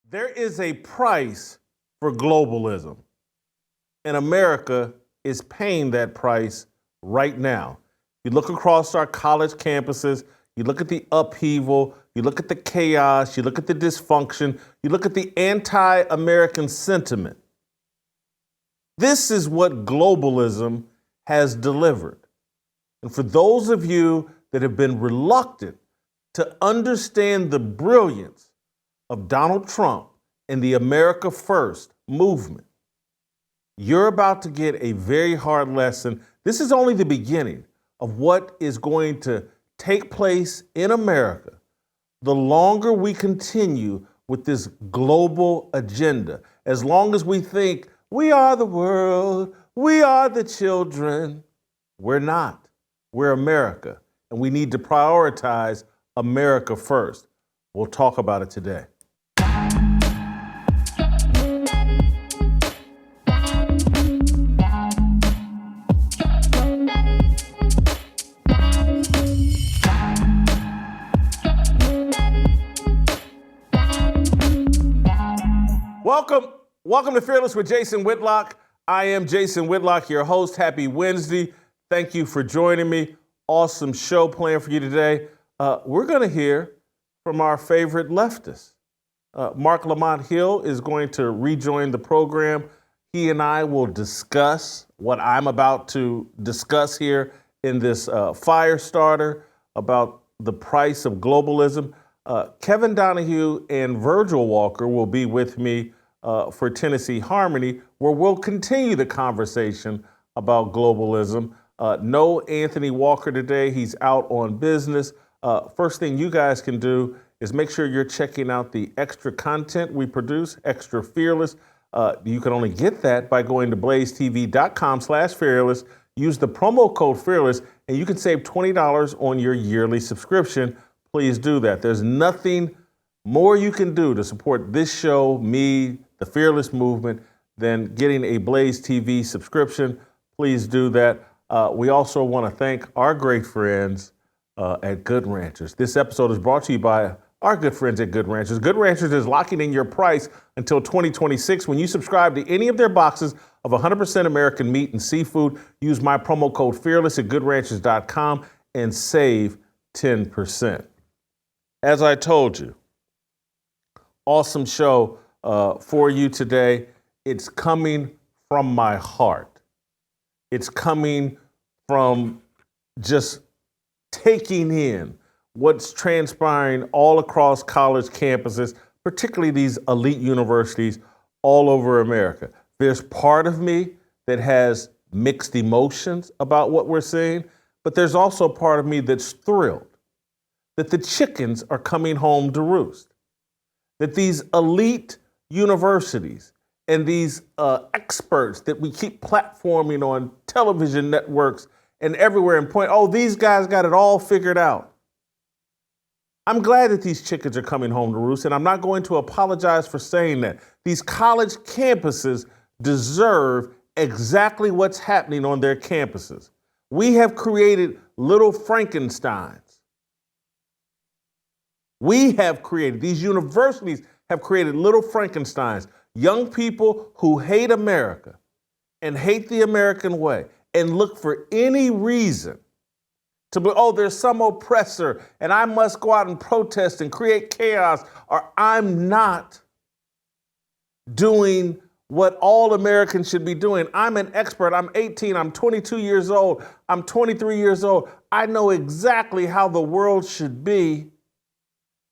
There is a price for globalism, and America is paying that price right now. You look across our college campuses, you look at the upheaval, you look at the chaos, you look at the dysfunction, you look at the anti-American sentiment. This is what globalism has delivered. And for those of you that have been reluctant to understand the brilliance of Donald Trump and the America First movement, you're about to get a very hard lesson. This is only the beginning of what is going to take place in America the longer we continue with this global agenda. As long as we think we are the world, we are the children, we're not. We're America, and we need to prioritize America first. We'll talk about it today. Welcome to Fearless with Jason Whitlock. I am Jason Whitlock, your host. Happy Wednesday. Thank you for joining me. Awesome show planned for you today. We're going to hear from our favorite leftist. Marc Lamont Hill is going to rejoin the program. He and I will discuss what I'm about to discuss here in this fire starter about the price of globalism. Kevin Donahue and Virgil Walker will be with me for Tennessee Harmony, where we'll continue the conversation about globalism. No Anthony Walker today. He's out on business. First thing you guys can do is make sure you're checking out the extra content we produce, Extra Fearless. You can only get that by going to blazetv.com/fearless. Use the promo code Fearless, and you can save $20 on your yearly subscription. Please do that. There's nothing more you can do to support this show, me, the Fearless movement, than getting a Blaze TV subscription. Please do that. We also want to thank our great friends at Good Ranchers. This episode is brought to you by our good friends at Good Ranchers. Good Ranchers is locking in your price until 2026. When you subscribe to any of their boxes of 100% American meat and seafood, use my promo code Fearless at goodranchers.com and save 10%. As I told you, awesome show for you today. It's coming from my heart. It's coming from just taking in what's transpiring all across college campuses, particularly these elite universities all over America. There's part of me that has mixed emotions about what we're seeing, but there's also part of me that's thrilled that the chickens are coming home to roost, that these elite universities and these experts that we keep platforming on television networks and everywhere and point, oh, these guys got it all figured out. I'm glad that these chickens are coming home to roost, and I'm not going to apologize for saying that. These college campuses deserve exactly what's happening on their campuses. We have created little Frankensteins. These universities have created little Frankensteins, young people who hate America and hate the American way and look for any reason to be, oh, there's some oppressor and I must go out and protest and create chaos, or I'm not doing what all Americans should be doing. I'm an expert. I'm 18. I'm 22 years old. I'm 23 years old. I know exactly how the world should be.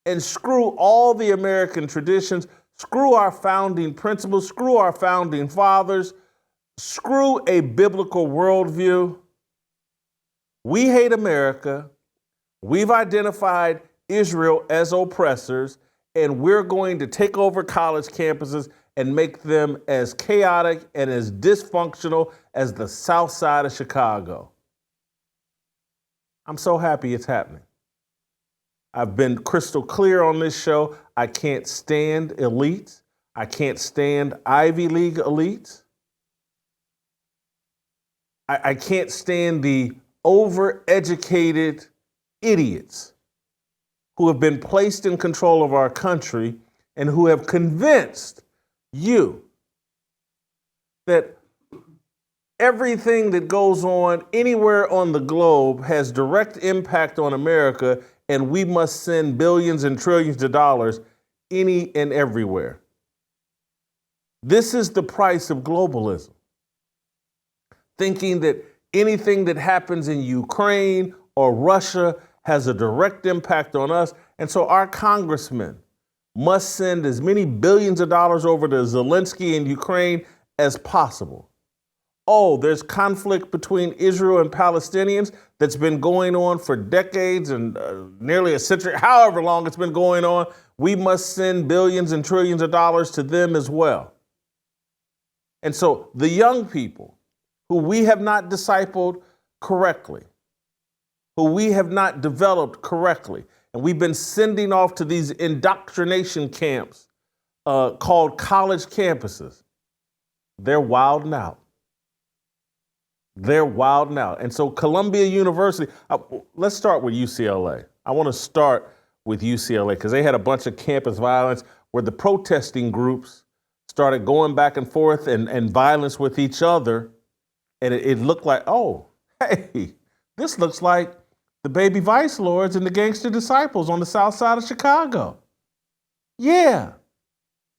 And screw all the American traditions, screw our founding principles, screw our founding fathers, screw a biblical worldview. We hate America. We've identified Israel as oppressors, and we're going to take over college campuses and make them as chaotic and as dysfunctional as the South Side of Chicago. I'm so happy it's happening. I've been crystal clear on this show. I can't stand elites. I can't stand Ivy League elites. I can't stand the overeducated idiots who have been placed in control of our country and who have convinced you that everything that goes on anywhere on the globe has direct impact on America, and we must send billions and trillions of dollars any and everywhere. This is the price of globalism. Thinking that anything that happens in Ukraine or Russia has a direct impact on us. And so our congressmen must send as many billions of dollars over to Zelensky in Ukraine as possible. Oh, there's conflict between Israel and Palestinians that's been going on for decades and nearly a century, however long it's been going on. We must send billions and trillions of dollars to them as well. And so the young people who we have not discipled correctly, who we have not developed correctly, and we've been sending off to these indoctrination camps called college campuses, they're wilding out. They're wilding out. And so Columbia University, let's start with UCLA. I want to start with UCLA because they had a bunch of campus violence where the protesting groups started going back and forth and violence with each other. And it looked like, oh, hey, this looks like the baby vice lords and the gangster disciples on the south side of Chicago. Yeah,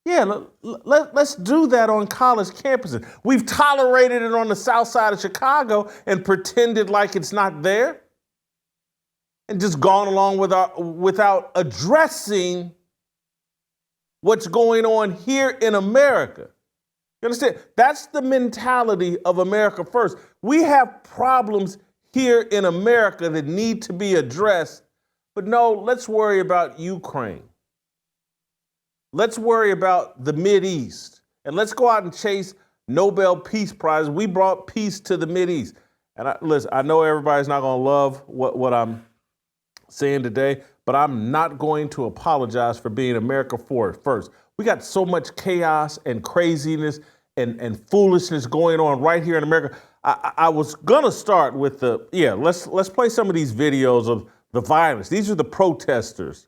let's do that on college campuses. We've tolerated it on the south side of Chicago and pretended like it's not there and just gone along without addressing what's going on here in America. You understand? That's the mentality of America first. We have problems here in America that need to be addressed, but no, let's worry about Ukraine. Let's worry about the Mideast, and let's go out and chase Nobel Peace Prizes. We brought peace to the Mideast. And listen, I know everybody's not going to love what I'm saying today, but I'm not going to apologize for being America first. We got so much chaos and craziness and foolishness going on right here in America. I was going to start with let's play some of these videos of the violence. These are the protesters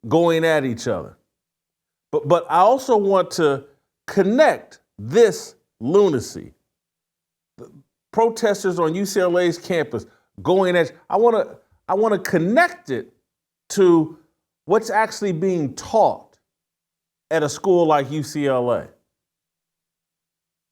going at each other. But I also want to connect this lunacy, the protesters on UCLA's campus going at. I want to connect it to what's actually being taught at a school like UCLA,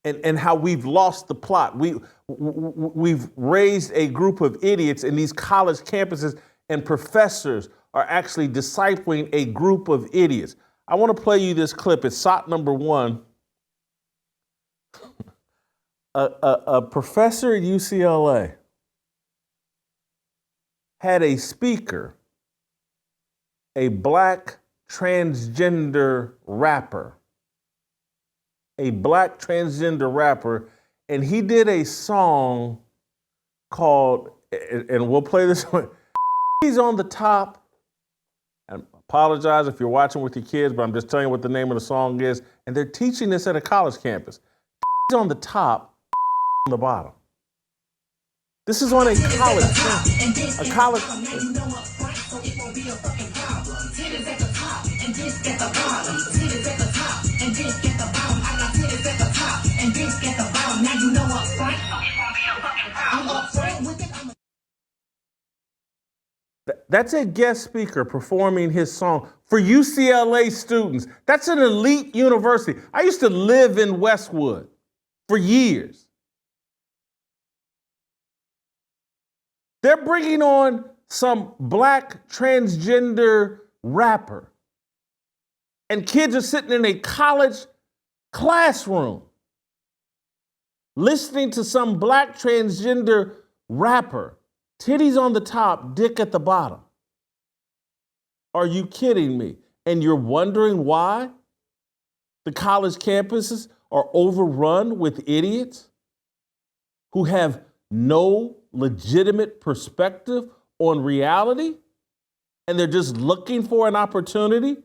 and how we've lost the plot. We've raised a group of idiots in these college campuses, and professors are actually discipling a group of idiots. I want to play you this clip. It's SOT number 1. A professor at UCLA had a speaker, a black transgender rapper, and he did a song called, and we'll play this one, He's on the Top. And apologize if you're watching with your kids, but I'm just telling you what the name of the song is. And they're teaching this at a college campus. He's on the top, on the bottom. This is on a college campus. A college. That's a guest speaker performing his song for UCLA students. That's an elite university. I used to live in Westwood for years. They're bringing on some black transgender rapper, and kids are sitting in a college classroom listening to some black transgender rapper. Titties on the top, dick at the bottom. Are you kidding me? And you're wondering why the college campuses are overrun with idiots who have no legitimate perspective on reality, and they're just looking for an opportunity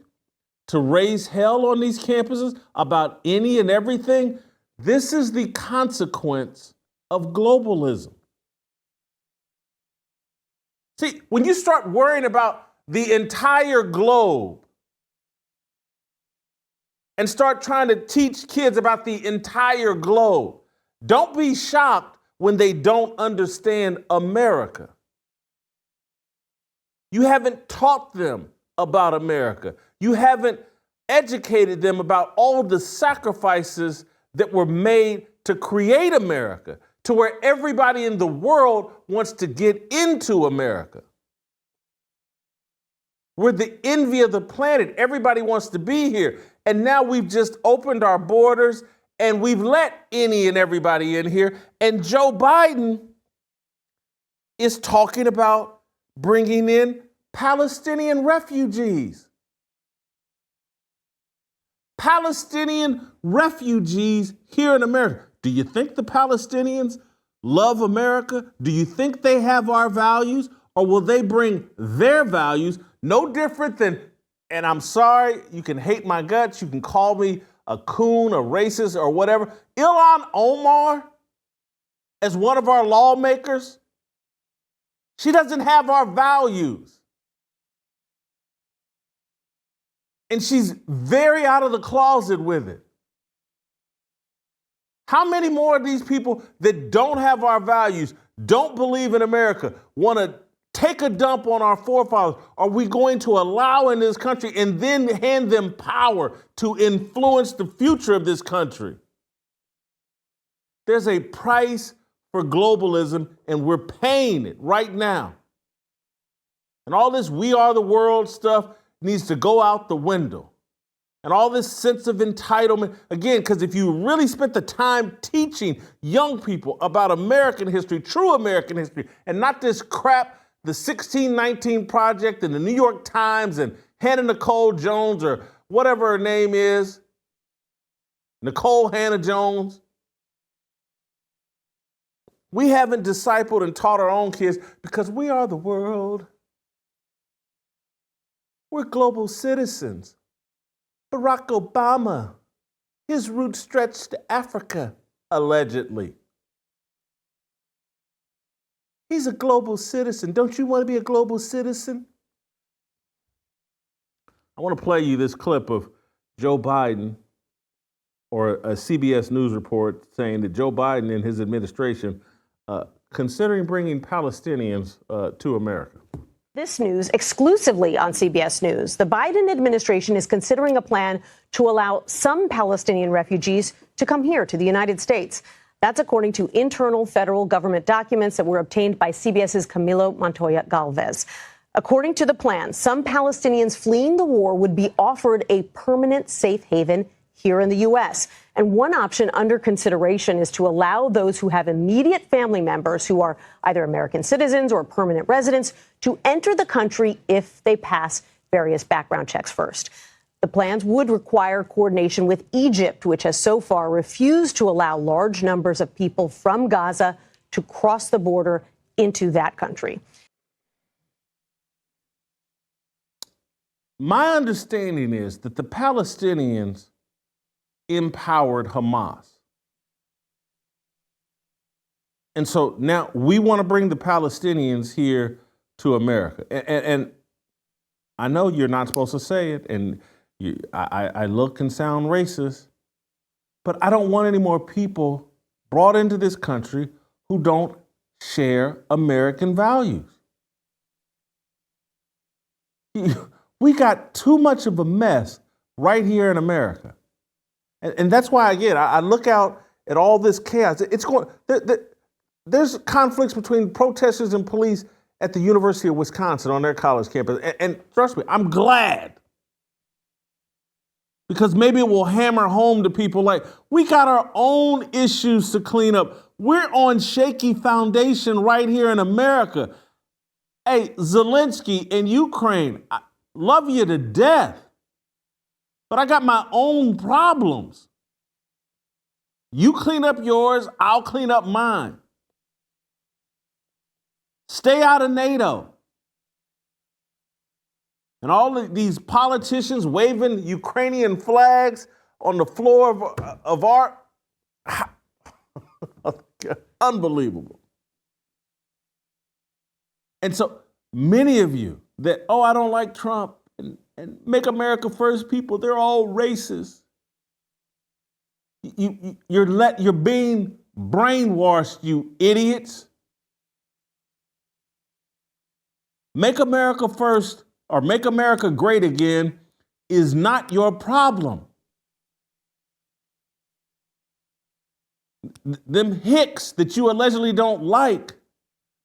to raise hell on these campuses about any and everything? This is the consequence of globalism. See, when you start worrying about the entire globe, and start trying to teach kids about the entire globe. Don't be shocked when they don't understand America. You haven't taught them about America. You haven't educated them about all the sacrifices that were made to create America, to where everybody in the world wants to get into America. We're the envy of the planet. Everybody wants to be here. And now we've just opened our borders and we've let any and everybody in here. And Joe Biden is talking about bringing in Palestinian refugees. Palestinian refugees here in America. Do you think the Palestinians love America? Do you think they have our values? Or will they bring their values, no different than, and I'm sorry, you can hate my guts, you can call me a coon, a racist, or whatever. Ilhan Omar, as one of our lawmakers, she doesn't have our values. And she's very out of the closet with it. How many more of these people that don't have our values, don't believe in America, want to take a dump on our forefathers, are we going to allow in this country and then hand them power to influence the future of this country? There's a price for globalism, and we're paying it right now. And all this we are the world stuff needs to go out the window. And all this sense of entitlement, again, because if you really spent the time teaching young people about American history, true American history, and not this crap, the 1619 Project and the New York Times and Hannah Nicole Jones or whatever her name is, Nicole Hannah Jones. We haven't discipled and taught our own kids because we are the world. We're global citizens. Barack Obama, his roots stretch to Africa, allegedly. He's a global citizen. Don't you want to be a global citizen? I want to play you this clip of Joe Biden, or a CBS News report saying that Joe Biden and his administration considering bringing Palestinians to America. This news exclusively on CBS News. The Biden administration is considering a plan to allow some Palestinian refugees to come here to the United States. That's according to internal federal government documents that were obtained by CBS's Camilo Montoya Galvez. According to the plan, some Palestinians fleeing the war would be offered a permanent safe haven here in the U.S. And one option under consideration is to allow those who have immediate family members who are either American citizens or permanent residents to enter the country if they pass various background checks first. The plans would require coordination with Egypt, which has so far refused to allow large numbers of people from Gaza to cross the border into that country. My understanding is that the Palestinians empowered Hamas. And so now we want to bring the Palestinians here to America. And I know you're not supposed to say it, and I look and sound racist, but I don't want any more people brought into this country who don't share American values. We got too much of a mess right here in America. And that's why, again, I look out at all this chaos. It's going. There's conflicts between protesters and police at the University of Wisconsin on their college campus. And trust me, I'm glad. Because maybe it will hammer home to people like, we got our own issues to clean up. We're on shaky foundation right here in America. Hey, Zelensky in Ukraine, I love you to death. But I got my own problems. You clean up yours, I'll clean up mine. Stay out of NATO. And all of these politicians waving Ukrainian flags on the floor of our... Unbelievable. And so many of you that, I don't like Trump, and Make America First people, they're all racist. You're being brainwashed, you idiots. Make America first or make America great again is not your problem. Them hicks that you allegedly don't like,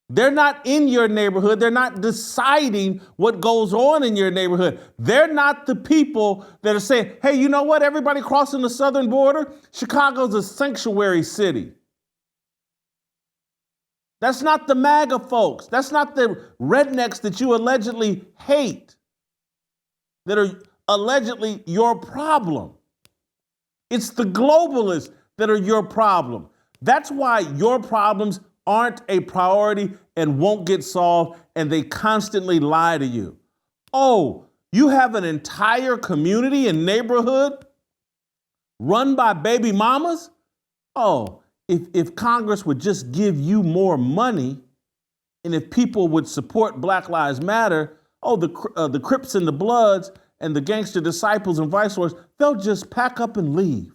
they're not in your neighborhood. They're not deciding what goes on in your neighborhood. They're not the people that are saying, hey, you know what? Everybody crossing the southern border, Chicago's a sanctuary city. That's not the MAGA folks. That's not the rednecks that you allegedly hate, that are allegedly your problem. It's the globalists that are your problem. That's why your problems aren't a priority and won't get solved, and they constantly lie to you. Oh, you have an entire community and neighborhood run by baby mamas? Oh, if Congress would just give you more money, and if people would support Black Lives Matter, the Crips and the Bloods and the gangster disciples and vice lords, they'll just pack up and leave.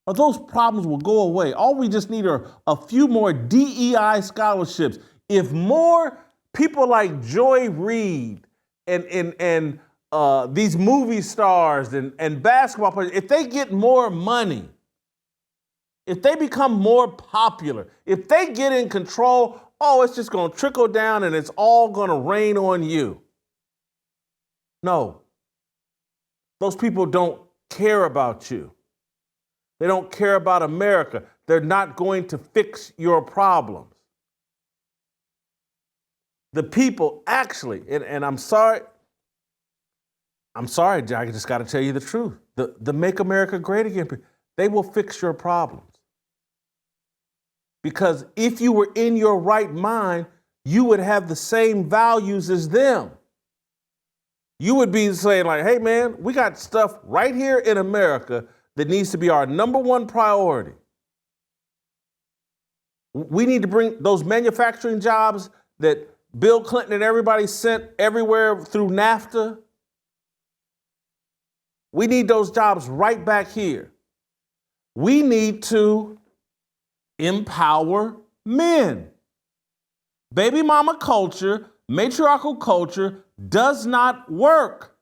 Or those problems will go away. All we just need are a few more DEI scholarships. If more people like Joy Reid and these movie stars and basketball players, if they get more money, if they become more popular, if they get in control, it's just going to trickle down and it's all going to rain on you. No, those people don't care about you. They don't care about America. They're not going to fix your problems. The people actually, and I'm sorry, Jack, I just got to tell you the truth. The Make America Great Again, they will fix your problems. Because if you were in your right mind, you would have the same values as them. You would be saying like, hey man, we got stuff right here in America that needs to be our number one priority. We need to bring those manufacturing jobs that Bill Clinton and everybody sent everywhere through NAFTA. We need those jobs right back here. We need to empower men. Baby mama culture, matriarchal culture does not work.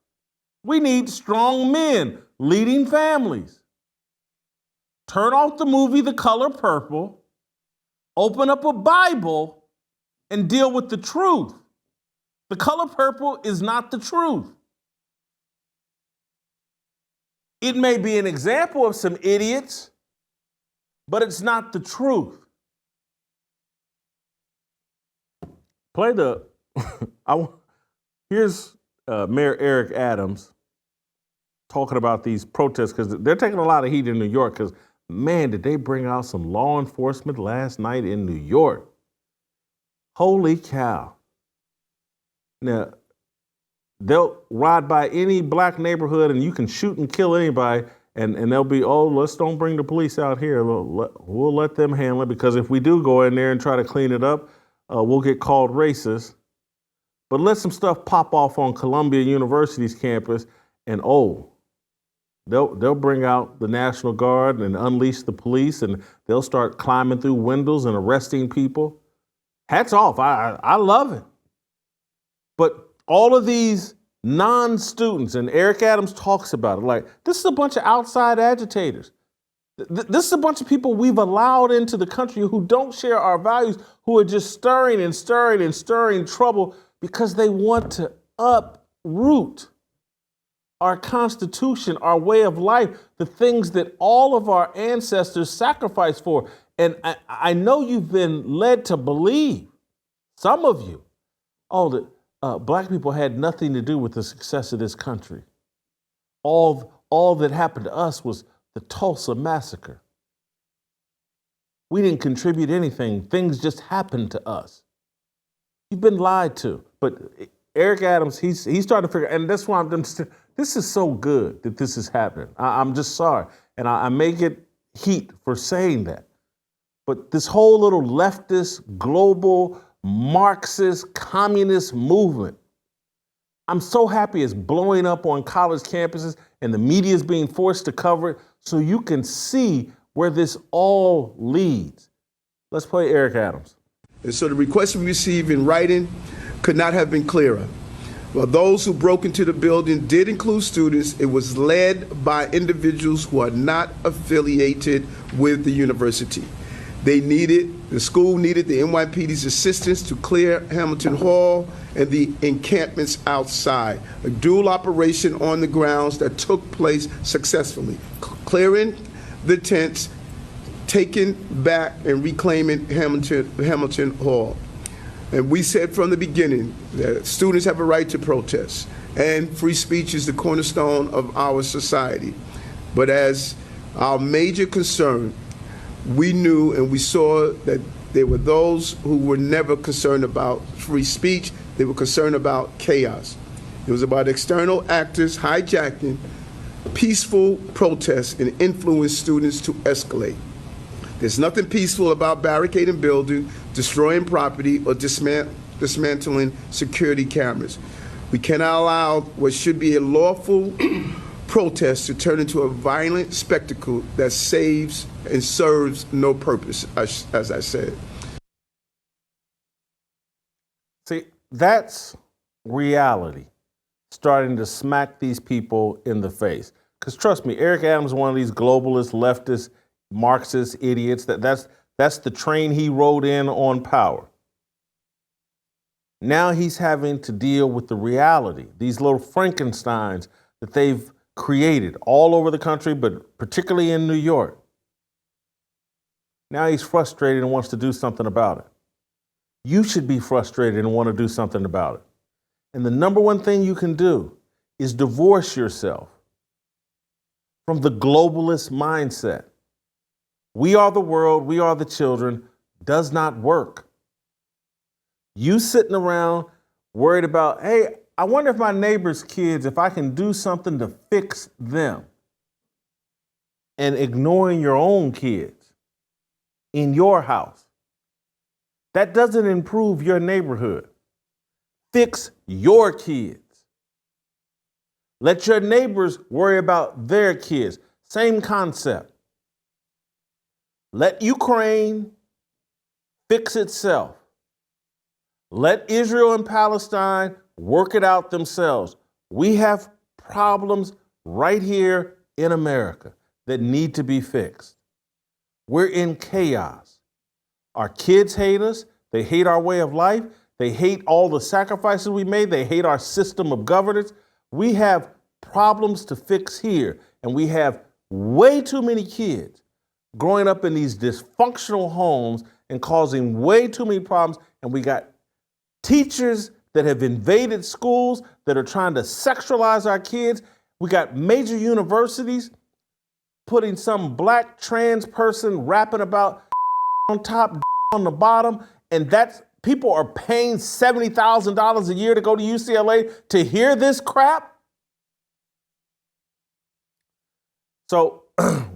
We need strong men leading families. Turn off the movie The Color Purple, open up a Bible, and deal with the truth. The Color Purple is not the truth. It may be an example of some idiots, but it's not the truth. Here's Mayor Eric Adams talking about these protests, because they're taking a lot of heat in New York, because man, did they bring out some law enforcement last night in New York. Holy cow. Now, they'll ride by any black neighborhood and you can shoot and kill anybody, and they'll be, let's don't bring the police out here. We'll let them handle it, because if we do go in there and try to clean it up, we'll get called racist. But let some stuff pop off on Columbia University's campus, and they'll bring out the National Guard and unleash the police, and they'll start climbing through windows and arresting people. Hats off. I love it. But all of these non-students, and Eric Adams talks about it, like, this is a bunch of outside agitators. This is a bunch of people we've allowed into the country who don't share our values, who are just stirring and stirring and stirring trouble because they want to uproot our Constitution, our way of life, the things that all of our ancestors sacrificed for. And I know you've been led to believe, some of you, that black people had nothing to do with the success of this country. All that happened to us was the Tulsa massacre. We didn't contribute anything. Things just happened to us. You've been lied to. But Eric Adams, he's starting to figure, and that's why this is so good that this is happening. I'm just sorry. And I may get heat for saying that. But this whole little leftist, global, Marxist, communist movement, I'm so happy it's blowing up on college campuses, and the media is being forced to cover it so you can see where this all leads. Let's play Eric Adams. And so the request we received in writing could not have been clearer. While those who broke into the building did include students, it was led by individuals who are not affiliated with the university. The school needed the NYPD's assistance to clear Hamilton Hall and the encampments outside, a dual operation on the grounds that took place successfully, clearing the tents, taking back and reclaiming Hamilton Hall. And we said from the beginning that students have a right to protest, and free speech is the cornerstone of our society. But as our major concern, we knew and we saw that there were those who were never concerned about free speech. They were concerned about chaos. It was about external actors hijacking peaceful protests and influence students to escalate. There's nothing peaceful about barricading buildings, destroying property, or dismantling security cameras. We cannot allow what should be a lawful protest to turn into a violent spectacle that saves and serves no purpose, as I said. See, that's reality starting to smack these people in the face. Because trust me, Eric Adams is one of these globalist, leftist, Marxist idiots. That's the train he rode in on power. Now he's having to deal with the reality, these little Frankensteins that they've created all over the country, but particularly in New York. Now he's frustrated and wants to do something about it. You should be frustrated and want to do something about it. And the number one thing you can do is divorce yourself from the globalist mindset. We are the world, we are the children, does not work. You sitting around worried about, hey, I wonder if my neighbor's kids, if I can do something to fix them, and ignoring your own kids in your house. That doesn't improve your neighborhood. Fix your kids. Let your neighbors worry about their kids. Same concept. Let Ukraine fix itself. Let Israel and Palestine work it out themselves. We have problems right here in America that need to be fixed. We're in chaos. Our kids hate us. They hate our way of life. They hate all the sacrifices we made. They hate our system of governance. We have problems to fix here, and we have way too many kids growing up in these dysfunctional homes and causing way too many problems. And we got teachers that have invaded schools that are trying to sexualize our kids. We got major universities putting some black trans person rapping about on top, on the bottom, and that's people are paying $70,000 a year to go to UCLA to hear this crap. So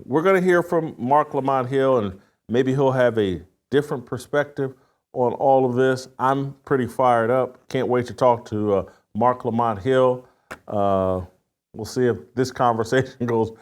we're going to hear from Marc Lamont Hill, and maybe he'll have a different perspective on all of this. I'm pretty fired up. Can't wait to talk to Marc Lamont Hill. We'll see if this conversation goes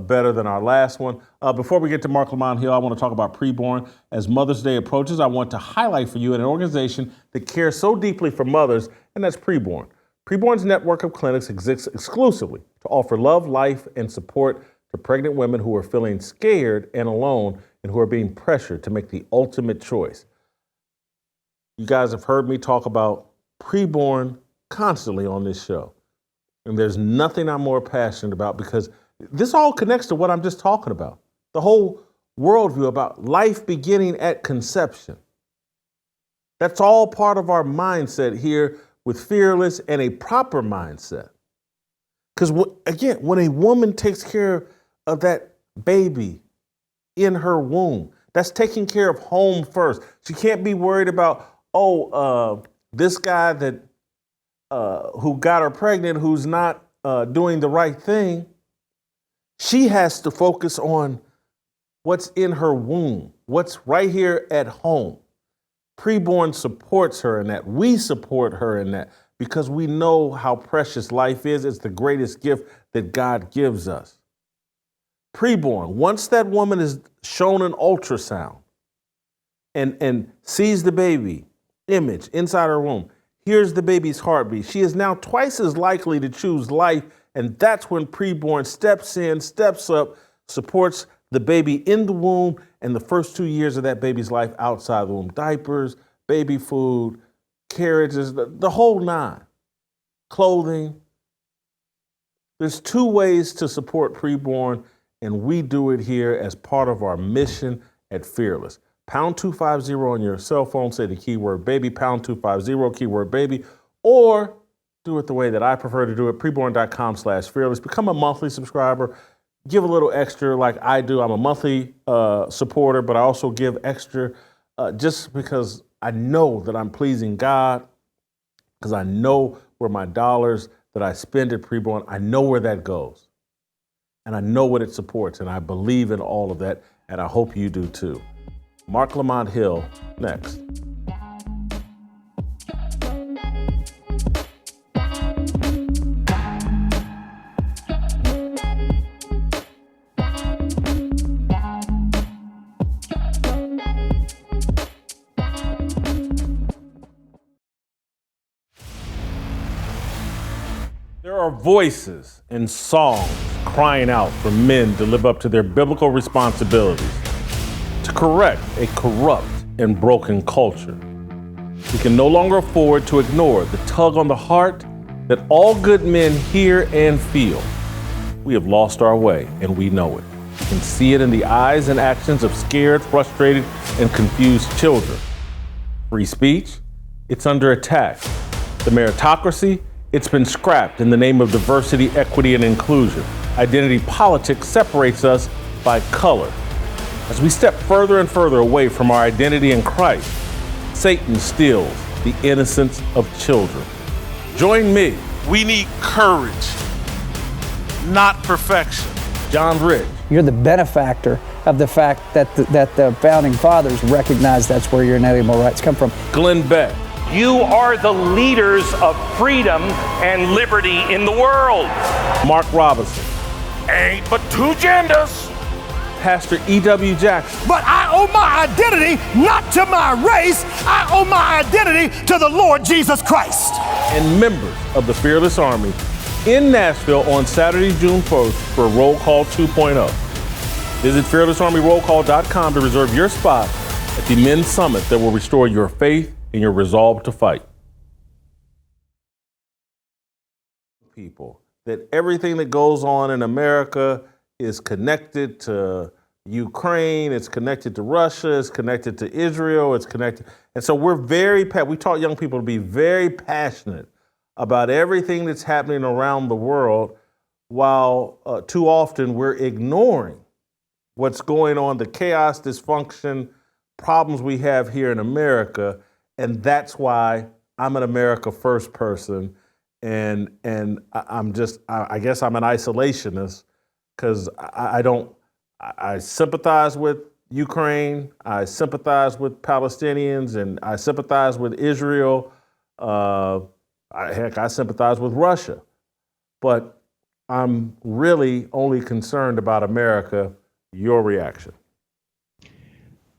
better than our last one. Before we get to Marc Lamont Hill, I want to talk about preborn. As Mother's Day approaches, I want to highlight for you an organization that cares so deeply for mothers, and that's Preborn. Preborn's network of clinics exists exclusively to offer love, life, and support to pregnant women who are feeling scared and alone and who are being pressured to make the ultimate choice. You guys have heard me talk about preborn constantly on this show. And there's nothing I'm more passionate about because this all connects to what I'm just talking about. The whole worldview about life beginning at conception. That's all part of our mindset here with Fearless and a proper mindset. Because again, when a woman takes care of that baby in her womb, that's taking care of home first. She can't be worried about, this guy that who got her pregnant, who's not doing the right thing. She has to focus on what's in her womb, what's right here at home. Preborn supports her in that. We support her in that. because we know how precious life is. It's the greatest gift that God gives us. Preborn, once that woman is shown an ultrasound and sees the baby image inside her womb, hears the baby's heartbeat, she is now twice as likely to choose life. And that's when preborn steps in, steps up, supports the baby in the womb and the first 2 years of that baby's life outside the womb. Diapers, baby food, carriages, the whole nine. Clothing. There's two ways to support preborn, and we do it here as part of our mission at Fearless. Pound 250 on your cell phone, say the keyword baby, pound 250, keyword baby, or do it the way that I prefer to do it, preborn.com/fearless. Become a monthly subscriber. Give a little extra like I do. I'm a monthly supporter, but I also give extra just because I know that I'm pleasing God, because I know where my dollars that I spend at Preborn, I know where that goes. And I know what it supports, and I believe in all of that, and I hope you do too. Marc Lamont Hill, next. There are voices and songs crying out for men to live up to their biblical responsibilities, to correct a corrupt and broken culture. We can no longer afford to ignore the tug on the heart that all good men hear and feel. We have lost our way, and we know it. You can see it in the eyes and actions of scared, frustrated, and confused children. Free speech, it's under attack. The meritocracy, it's been scrapped in the name of diversity, equity, and inclusion. Identity politics separates us by color. As we step further and further away from our identity in Christ, Satan steals the innocence of children. Join me. We need courage, not perfection. John Rich. You're the benefactor of the fact that the founding fathers recognized that's where your inalienable rights come from. Glenn Beck. You are the leaders of freedom and liberty in the world. Mark Robinson. Ain't but two genders. Pastor E.W. Jackson. But I owe my identity not to my race. I owe my identity to the Lord Jesus Christ. And members of the Fearless Army in Nashville on Saturday, June 1st for Roll Call 2.0. Visit fearlessarmyrollcall.com to reserve your spot at the Men's Summit that will restore your faith and your resolve to fight. People, that everything that goes on in America is connected to Ukraine, it's connected to Russia, it's connected to Israel, it's connected. And so we taught young people to be very passionate about everything that's happening around the world, while too often we're ignoring what's going on, the chaos, dysfunction, problems we have here in America. And that's why I'm an America First person. And I guess I'm an isolationist, because I sympathize with Ukraine, I sympathize with Palestinians, and I sympathize with Israel. I sympathize with Russia. But I'm really only concerned about America. Your reaction?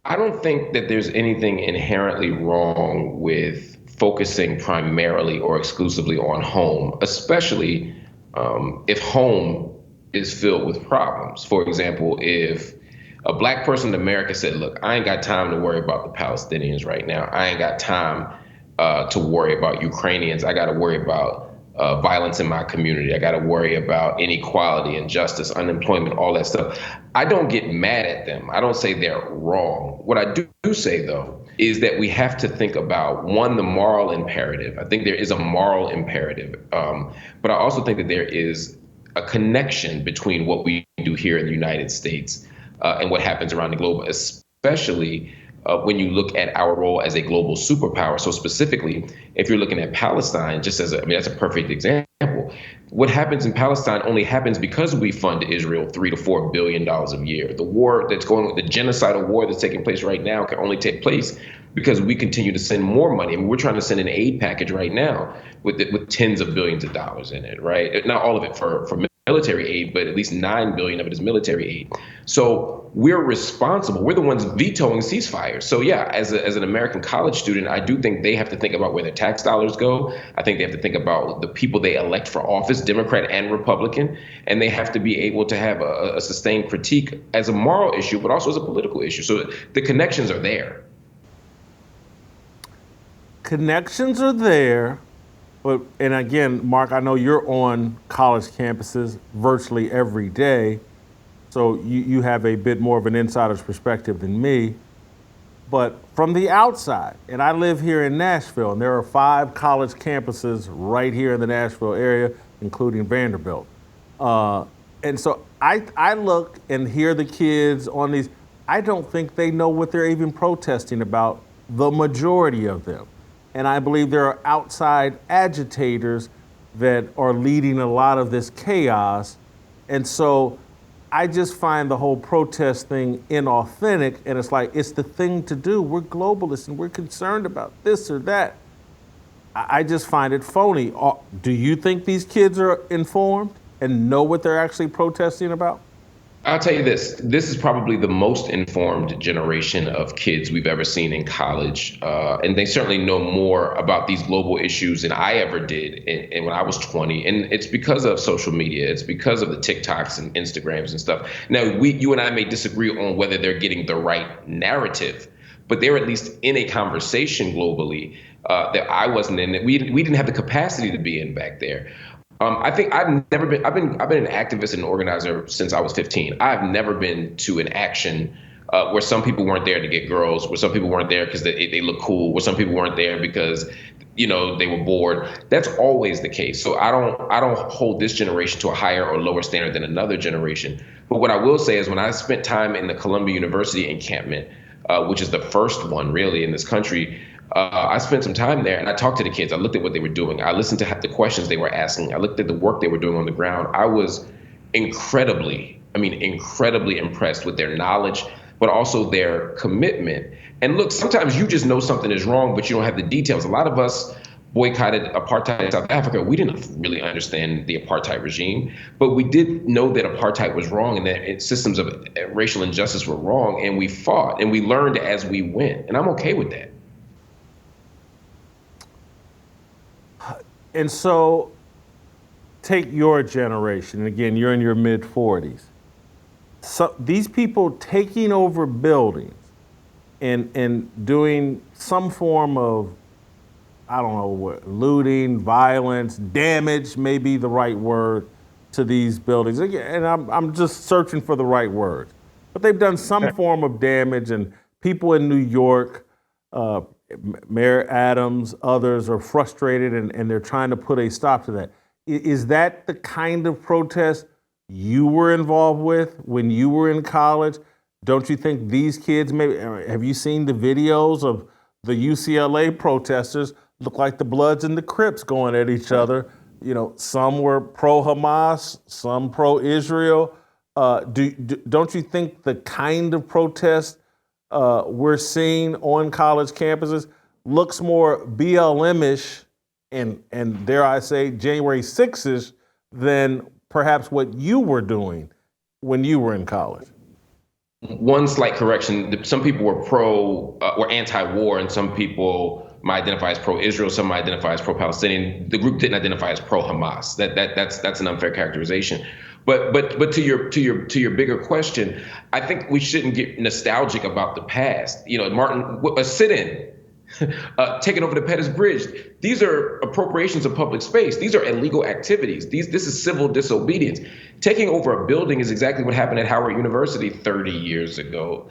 I don't think that there's anything inherently wrong with focusing primarily or exclusively on home, especially if home is filled with problems. For example, if a black person in America said, look, I ain't got time to worry about the Palestinians right now. I ain't got time to worry about Ukrainians. I got to worry about violence in my community. I got to worry about inequality, injustice, unemployment, all that stuff. I don't get mad at them. I don't say they're wrong. What I do say, though, is that we have to think about, one, the moral imperative. I think there is a moral imperative. But I also think that there is a connection between what we do here in the United States and what happens around the globe, especially when you look at our role as a global superpower. So specifically, if you're looking at Palestine, just as that's a perfect example. What happens in Palestine only happens because we fund Israel $3 to $4 billion a year. The war that's going on, the genocidal war that's taking place right now can only take place because we continue to send more money. I mean, we're trying to send an aid package right now with tens of billions of dollars in it, right? Not all of it for military aid, but at least $9 billion of it is military aid. So we're responsible. We're the ones vetoing ceasefires. So yeah, as an American college student, I do think they have to think about where their tax dollars go. I think they have to think about the people they elect for office, Democrat and Republican, and they have to be able to have a sustained critique as a moral issue, but also as a political issue. So the connections are there. Connections are there. But, and again, Mark, I know you're on college campuses virtually every day, so you have a bit more of an insider's perspective than me. But from the outside, and I live here in Nashville, and there are 5 college campuses right here in the Nashville area, including Vanderbilt. And so I look and hear the kids on these. I don't think they know what they're even protesting about, the majority of them. And I believe there are outside agitators that are leading a lot of this chaos. And so I just find the whole protest thing inauthentic. And it's like, it's the thing to do. We're globalists and we're concerned about this or that. I just find it phony. Do you think these kids are informed and know what they're actually protesting about? I'll tell you this is probably the most informed generation of kids we've ever seen in college. And they certainly know more about these global issues than I ever did when I was 20. And it's because of social media. It's because of the TikToks and Instagrams and stuff. Now, you and I may disagree on whether they're getting the right narrative, but they're at least in a conversation globally that I wasn't in, that we didn't have the capacity to be in back there. I think I've been an activist and an organizer since I was 15. I've never been to an action where some people weren't there to get girls, where some people weren't there because they look cool, where some people weren't there because, they were bored. That's always the case. So I don't hold this generation to a higher or lower standard than another generation. But what I will say is when I spent time in the Columbia University encampment, which is the first one really in this country, I spent some time there and I talked to the kids. I looked at what they were doing. I listened to the questions they were asking. I looked at the work they were doing on the ground. I was incredibly impressed with their knowledge, but also their commitment. And look, sometimes you just know something is wrong, but you don't have the details. A lot of us boycotted apartheid in South Africa. We didn't really understand the apartheid regime, but we did know that apartheid was wrong and that systems of racial injustice were wrong. And we fought and we learned as we went. And I'm okay with that. And so take your generation, and again, you're in your mid-40s. So these people taking over buildings and doing some form of, I don't know what, looting, violence, damage may be the right word to these buildings. Again, and I'm just searching for the right words. But they've done some form of damage, and people in New York, Mayor Adams, others are frustrated and they're trying to put a stop to that. Is that the kind of protest you were involved with when you were in college? Don't you think these kids, have you seen the videos of the UCLA protesters look like the Bloods and the Crips going at each other? Some were pro-Hamas, some pro-Israel. Don't you think the kind of protest we're seeing on college campuses looks more BLM-ish and dare I say January 6th-ish than perhaps what you were doing when you were in college? One slight correction: some people were anti-war, and some people might identify as pro-Israel. Some might identify as pro-Palestinian. The group didn't identify as pro-Hamas. That's an unfair characterization. But to your bigger question, I think we shouldn't get nostalgic about the past. Martin, a sit-in, taking over the Pettus Bridge. These are appropriations of public space. These are illegal activities. This is civil disobedience. Taking over a building is exactly what happened at Howard University 30 years ago.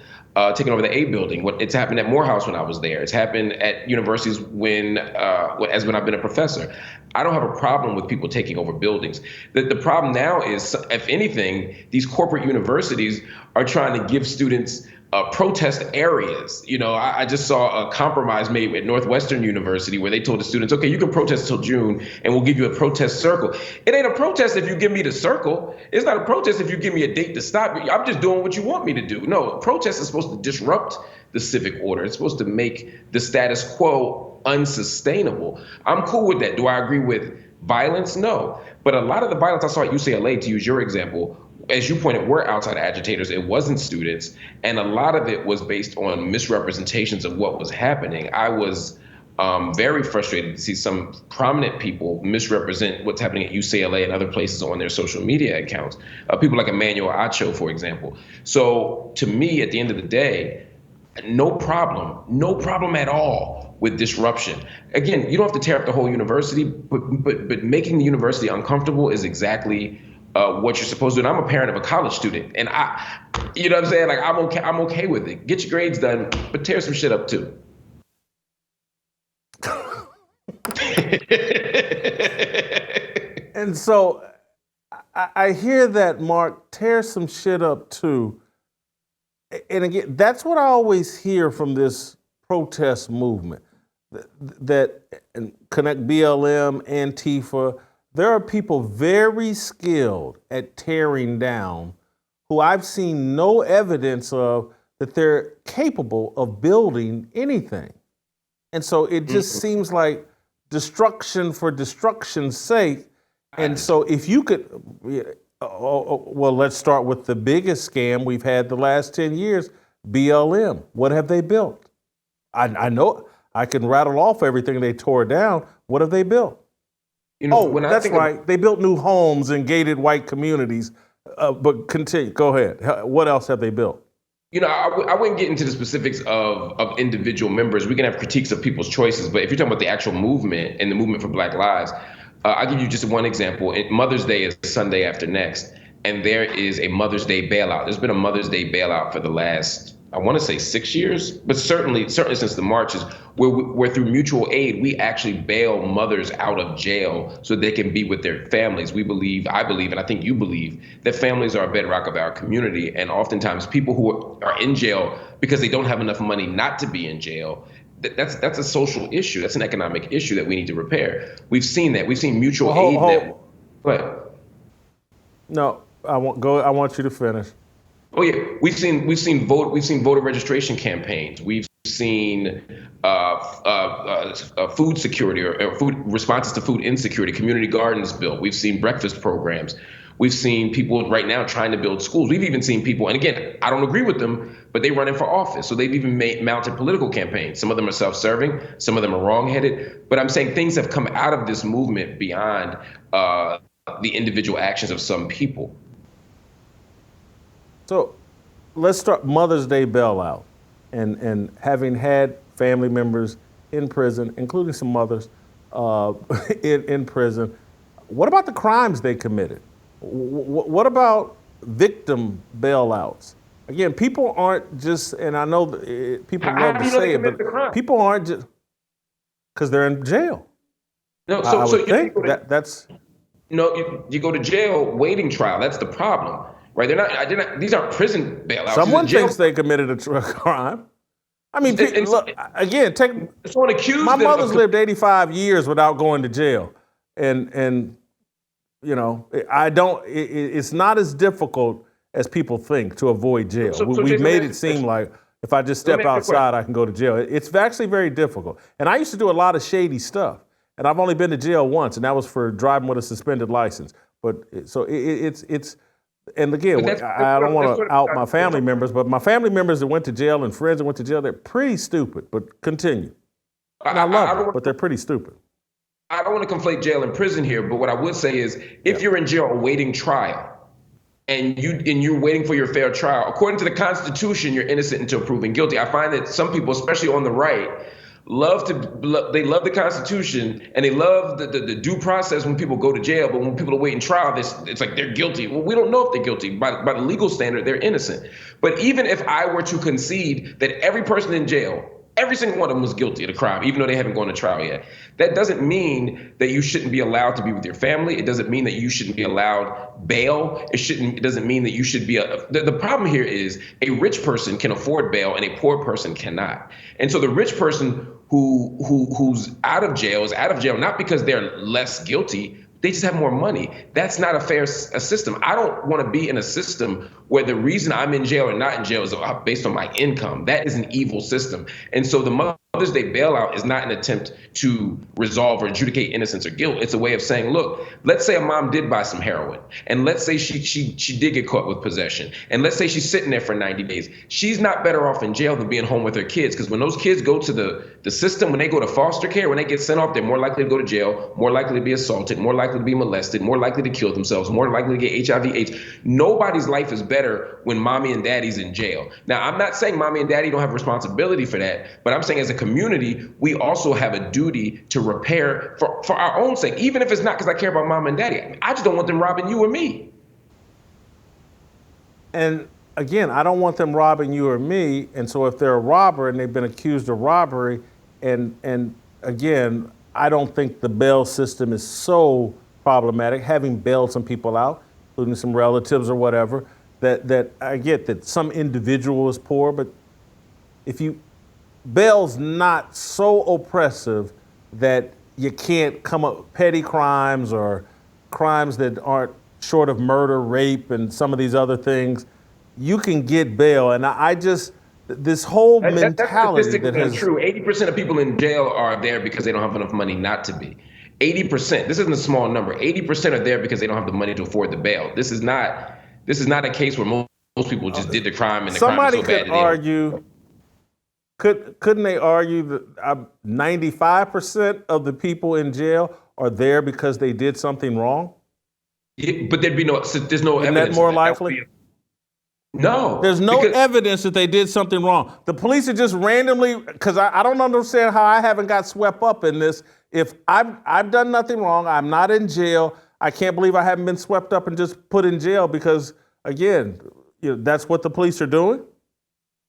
Taking over the A building. It's happened at Morehouse when I was there. It's happened at universities when I've been a professor. I don't have a problem with people taking over buildings. The problem now is, if anything, these corporate universities are trying to give students protest areas. You know, I just saw a compromise made at Northwestern University where they told the students, okay, you can protest till June and we'll give you a protest circle. It ain't a protest if you give me the circle. It's not a protest if you give me a date to stop. I'm just doing what you want me to do. No, a protest is supposed to disrupt the civic order. It's supposed to make the status quo unsustainable. I'm cool with that. Do I agree with violence? No. But a lot of the violence I saw at UCLA, to use your example, as you pointed, were outside agitators. It wasn't students. And a lot of it was based on misrepresentations of what was happening. I was very frustrated to see some prominent people misrepresent what's happening at UCLA and other places on their social media accounts. People like Emmanuel Acho, for example. So to me, at the end of the day, no problem at all with disruption. Again, you don't have to tear up the whole university, but making the university uncomfortable is exactly what you're supposed to do. And I'm a parent of a college student, and you know what I'm saying? Like, I'm okay with it. Get your grades done, but tear some shit up too. And so I hear that, Mark, tear some shit up too. And again, that's what I always hear from this protest movement, that and connect BLM, Antifa. There are people very skilled at tearing down who I've seen no evidence of that they're capable of building anything. And so it just seems like destruction for destruction's sake. And so if you could, well, let's start with the biggest scam we've had the last 10 years, BLM. What have they built? I know I can rattle off everything they tore down. What have they built? You know, that's right. They built new homes in gated white communities. But continue. Go ahead. What else have they built? You know, I wouldn't get into the specifics of individual members. We can have critiques of people's choices, but if you're talking about the actual movement and the movement for Black Lives, I'll give you just one example. Mother's Day is Sunday after next, and there is a Mother's Day bailout. There's been a Mother's Day bailout for the last, I want to say 6 years, but certainly since the marches, where through mutual aid, we actually bail mothers out of jail so they can be with their families. I believe, and I think you believe, that families are a bedrock of our community. And oftentimes people who are in jail because they don't have enough money not to be in jail, that's a social issue. That's an economic issue that we need to repair. We've seen that. We've seen mutual aid. Go ahead. No, I want you to finish. Oh yeah, we've seen voter registration campaigns. We've seen food security or food responses to food insecurity, community gardens built. We've seen breakfast programs. We've seen people right now trying to build schools. We've even seen people, and again, I don't agree with them, but they run in for office. So they've even mounted political campaigns. Some of them are self-serving, some of them are wrong-headed. But I'm saying things have come out of this movement beyond the individual actions of some people. So let's start Mother's Day bailout, and having had family members in prison, including some mothers in prison. What about the crimes they committed? What about victim bailouts? Again, people aren't just, and I know people love to say it, but people aren't just because they're in jail. No, that's you go to jail waiting trial. That's the problem. Right, they're not. These aren't prison bailouts. Someone thinks they committed a crime. I mean, look again. Someone accused. My mother's lived 85 years without going to jail, and you know, I don't. It's not as difficult as people think to avoid jail. We've made it seem like if I just step outside, I can go to jail. It's actually very difficult. And I used to do a lot of shady stuff, and I've only been to jail once, and that was for driving with a suspended license. But so it's. And again, I don't want to out my family members, but my family members that went to jail and friends that went to jail, they're pretty stupid, but continue. And I love them, but they're pretty stupid. I don't want to conflate jail and prison here, but what I would say is if you're in jail awaiting trial and you're waiting for your fair trial, according to the Constitution, you're innocent until proven guilty. I find that some people, especially on the right, love the Constitution and they love the due process when people go to jail, but when people are waiting trial, it's like they're guilty. Well, we don't know if they're guilty. By the legal standard, they're innocent. But even if I were to concede that every person in jail Every single one of them was guilty of the crime, even though they haven't gone to trial yet. That doesn't mean that you shouldn't be allowed to be with your family. It doesn't mean that you shouldn't be allowed bail. It doesn't mean that you should be the problem here is a rich person can afford bail and a poor person cannot. And so the rich person who's out of jail is out of jail not because they're less guilty. They just have more money. That's not a fair system. I don't want to be in a system where the reason I'm in jail or not in jail is based on my income. That is an evil system. And so the Mother's Day bailout is not an attempt to resolve or adjudicate innocence or guilt. It's a way of saying, look, let's say a mom did buy some heroin, and let's say she did get caught with possession, and let's say she's sitting there for 90 days. She's not better off in jail than being home with her kids, because when those kids go to the system, when they go to foster care, when they get sent off, they're more likely to go to jail, more likely to be assaulted, more likely to be molested, more likely to kill themselves, more likely to get HIV/AIDS. Nobody's life is better when mommy and daddy's in jail. Now, I'm not saying mommy and daddy don't have responsibility for that, but I'm saying as a community, we also have a duty to repair for our own sake, even if it's not because I care about mom and daddy. I just don't want them robbing you or me. And again, I don't want them robbing you or me. And so if they're a robber and they've been accused of robbery, and again, I don't think the bail system is so problematic, having bailed some people out, including some relatives or whatever, that I get that some individual is poor, but if bail's not so oppressive that you can't come up with petty crimes or crimes that aren't short of murder, rape, and some of these other things, you can get bail. And this whole mentality that has... That's true. 80% of people in jail are there because they don't have enough money not to be. 80%, this isn't a small number, 80% are there because they don't have the money to afford the bail. This is not a case where most people just did the crime and the crime is so bad. Somebody could argue... Couldn't they argue that 95% of the people in jail are there because they did something wrong? Yeah, but there's no Isn't evidence. Isn't that more likely? No. There's no evidence that they did something wrong. The police are just randomly, because I don't understand how I haven't got swept up in this. If I've done nothing wrong, I'm not in jail, I can't believe I haven't been swept up and just put in jail because, again, that's what the police are doing?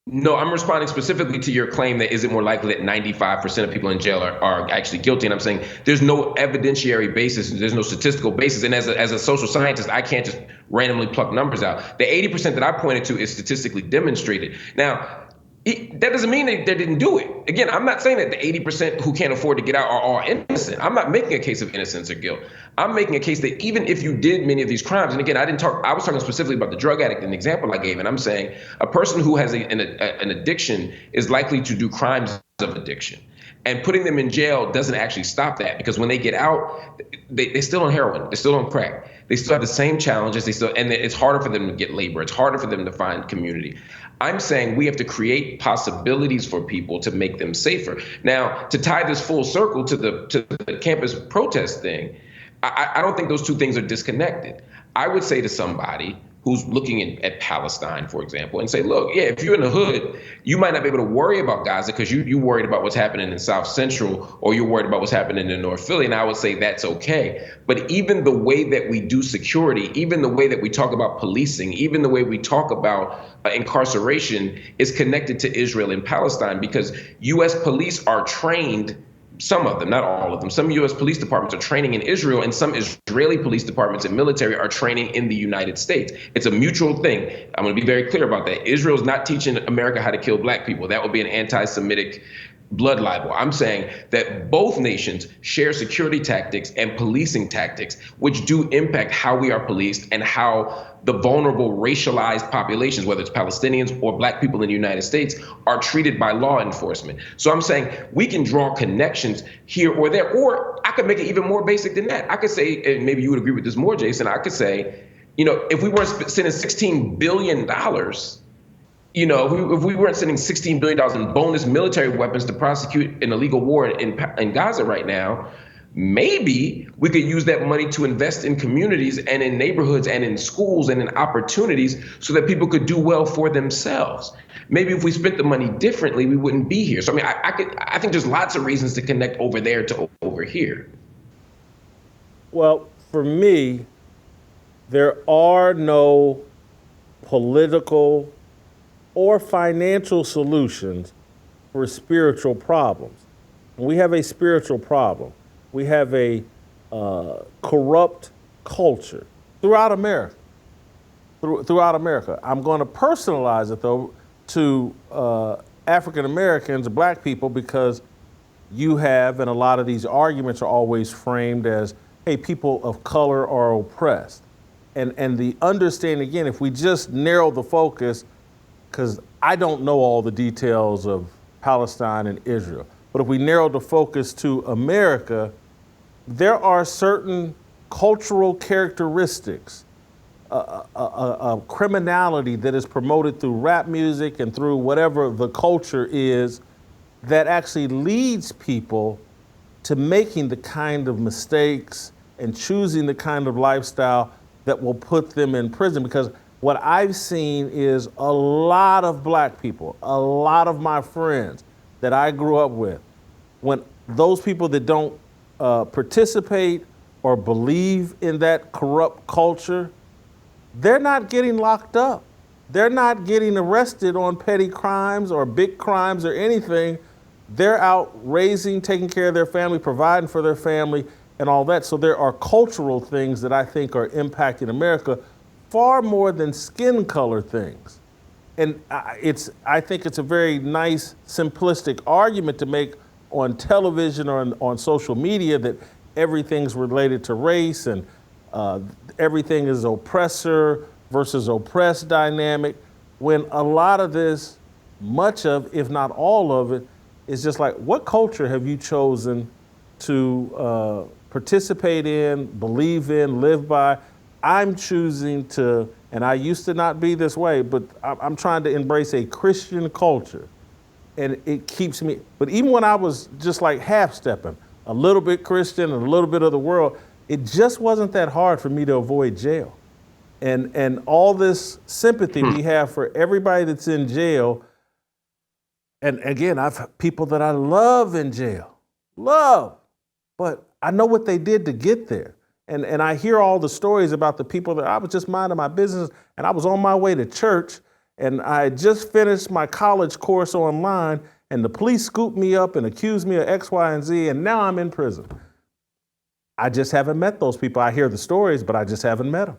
No, I'm responding specifically to your claim that is it more likely that 95% of people in jail are actually guilty. And I'm saying there's no evidentiary basis, there's no statistical basis. And as a social scientist, I can't just randomly pluck numbers out. The 80% that I pointed to is statistically demonstrated. Now, that doesn't mean they didn't do it. Again, I'm not saying that the 80% who can't afford to get out are all innocent. I'm not making a case of innocence or guilt. I'm making a case that even if you did many of these crimes, and again, I was talking specifically about the drug addict, an example I gave, and I'm saying a person who has an addiction is likely to do crimes of addiction. And putting them in jail doesn't actually stop that, because when they get out, they're still on heroin, they're still on crack. They still have the same challenges. And it's harder for them to get labor. It's harder for them to find community. I'm saying we have to create possibilities for people to make them safer. Now, to tie this full circle to the campus protest thing, I don't think those two things are disconnected. I would say to somebody who's looking at Palestine, for example, and say, look, yeah, if you're in the hood, you might not be able to worry about Gaza because you worried about what's happening in South Central, or you're worried about what's happening in North Philly, and I would say that's okay. But even the way that we do security, even the way that we talk about policing, even the way we talk about incarceration is connected to Israel and Palestine, because U.S. police are trained, some of them, not all of them. Some U.S. police departments are training in Israel, and some Israeli police departments and military are training in the United States. It's a mutual thing. I'm going to be very clear about that. Israel's not teaching America how to kill black people. That would be an anti-Semitic blood libel. I'm saying that both nations share security tactics and policing tactics, which do impact how we are policed and how the vulnerable racialized populations, whether it's Palestinians or black people in the United States, are treated by law enforcement. So I'm saying we can draw connections here or there, or I could make it even more basic than that. I could say, and maybe you would agree with this more, Jason, I could say, if we weren't sending $16 billion, if we weren't sending $16 billion in bonus military weapons to prosecute an illegal war in Gaza right now, maybe we could use that money to invest in communities and in neighborhoods and in schools and in opportunities so that people could do well for themselves. Maybe if we spent the money differently, we wouldn't be here. So, I mean, I think there's lots of reasons to connect over there to over here. Well, for me, there are no political or financial solutions for spiritual problems. We have a spiritual problem. We have a corrupt culture throughout America. Throughout America. I'm going to personalize it, though, to African Americans, black people, because you have, and a lot of these arguments are always framed as, hey, people of color are oppressed. And the understanding, again, if we just narrow the focus, because I don't know all the details of Palestine and Israel, but if we narrow the focus to America, there are certain cultural characteristics, a criminality that is promoted through rap music and through whatever the culture is that actually leads people to making the kind of mistakes and choosing the kind of lifestyle that will put them in prison. Because what I've seen is a lot of black people, a lot of my friends that I grew up with, when those people that don't participate or believe in that corrupt culture, they're not getting locked up. They're not getting arrested on petty crimes or big crimes or anything. They're out raising, taking care of their family, providing for their family and all that. So there are cultural things that I think are impacting America far more than skin color things. And I think it's a very nice, simplistic argument to make on television or on social media that everything's related to race and everything is oppressor versus oppressed dynamic, when a lot of this, much of, if not all of it, is just like, what culture have you chosen to participate in, believe in, live by? I'm choosing to, and I used to not be this way, but I'm trying to embrace a Christian culture. And it keeps me, but even when I was just like half-stepping, a little bit Christian and a little bit of the world, it just wasn't that hard for me to avoid jail. And all this sympathy we have for everybody that's in jail. And again, I've people that I love in jail, but I know what they did to get there. And I hear all the stories about the people that I was just minding my business and I was on my way to church and I had just finished my college course online and the police scooped me up and accused me of X, Y, and Z, and now I'm in prison. I just haven't met those people. I hear the stories, but I just haven't met them.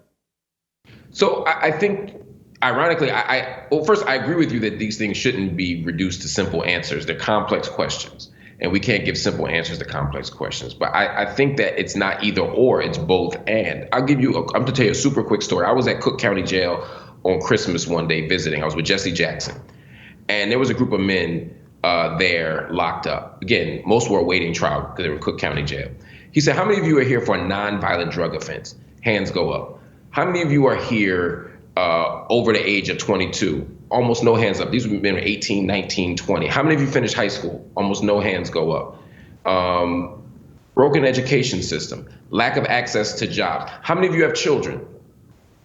So I think, ironically, well, first, I agree with you that these things shouldn't be reduced to simple answers. They're complex questions, and we can't give simple answers to complex questions. But I think that it's not either or, it's both and. I'm going to tell you a super quick story. I was at Cook County Jail on Christmas one day visiting. I was with Jesse Jackson, and there was a group of men there locked up. Again, most were awaiting trial because they were in Cook County Jail. He said, how many of you are here for a nonviolent drug offense? Hands go up. How many of you are here over the age of 22? Almost no hands up. These would be 18, 19, 20. How many of you finished high school? Almost no hands go up. Broken education system, lack of access to jobs. How many of you have children?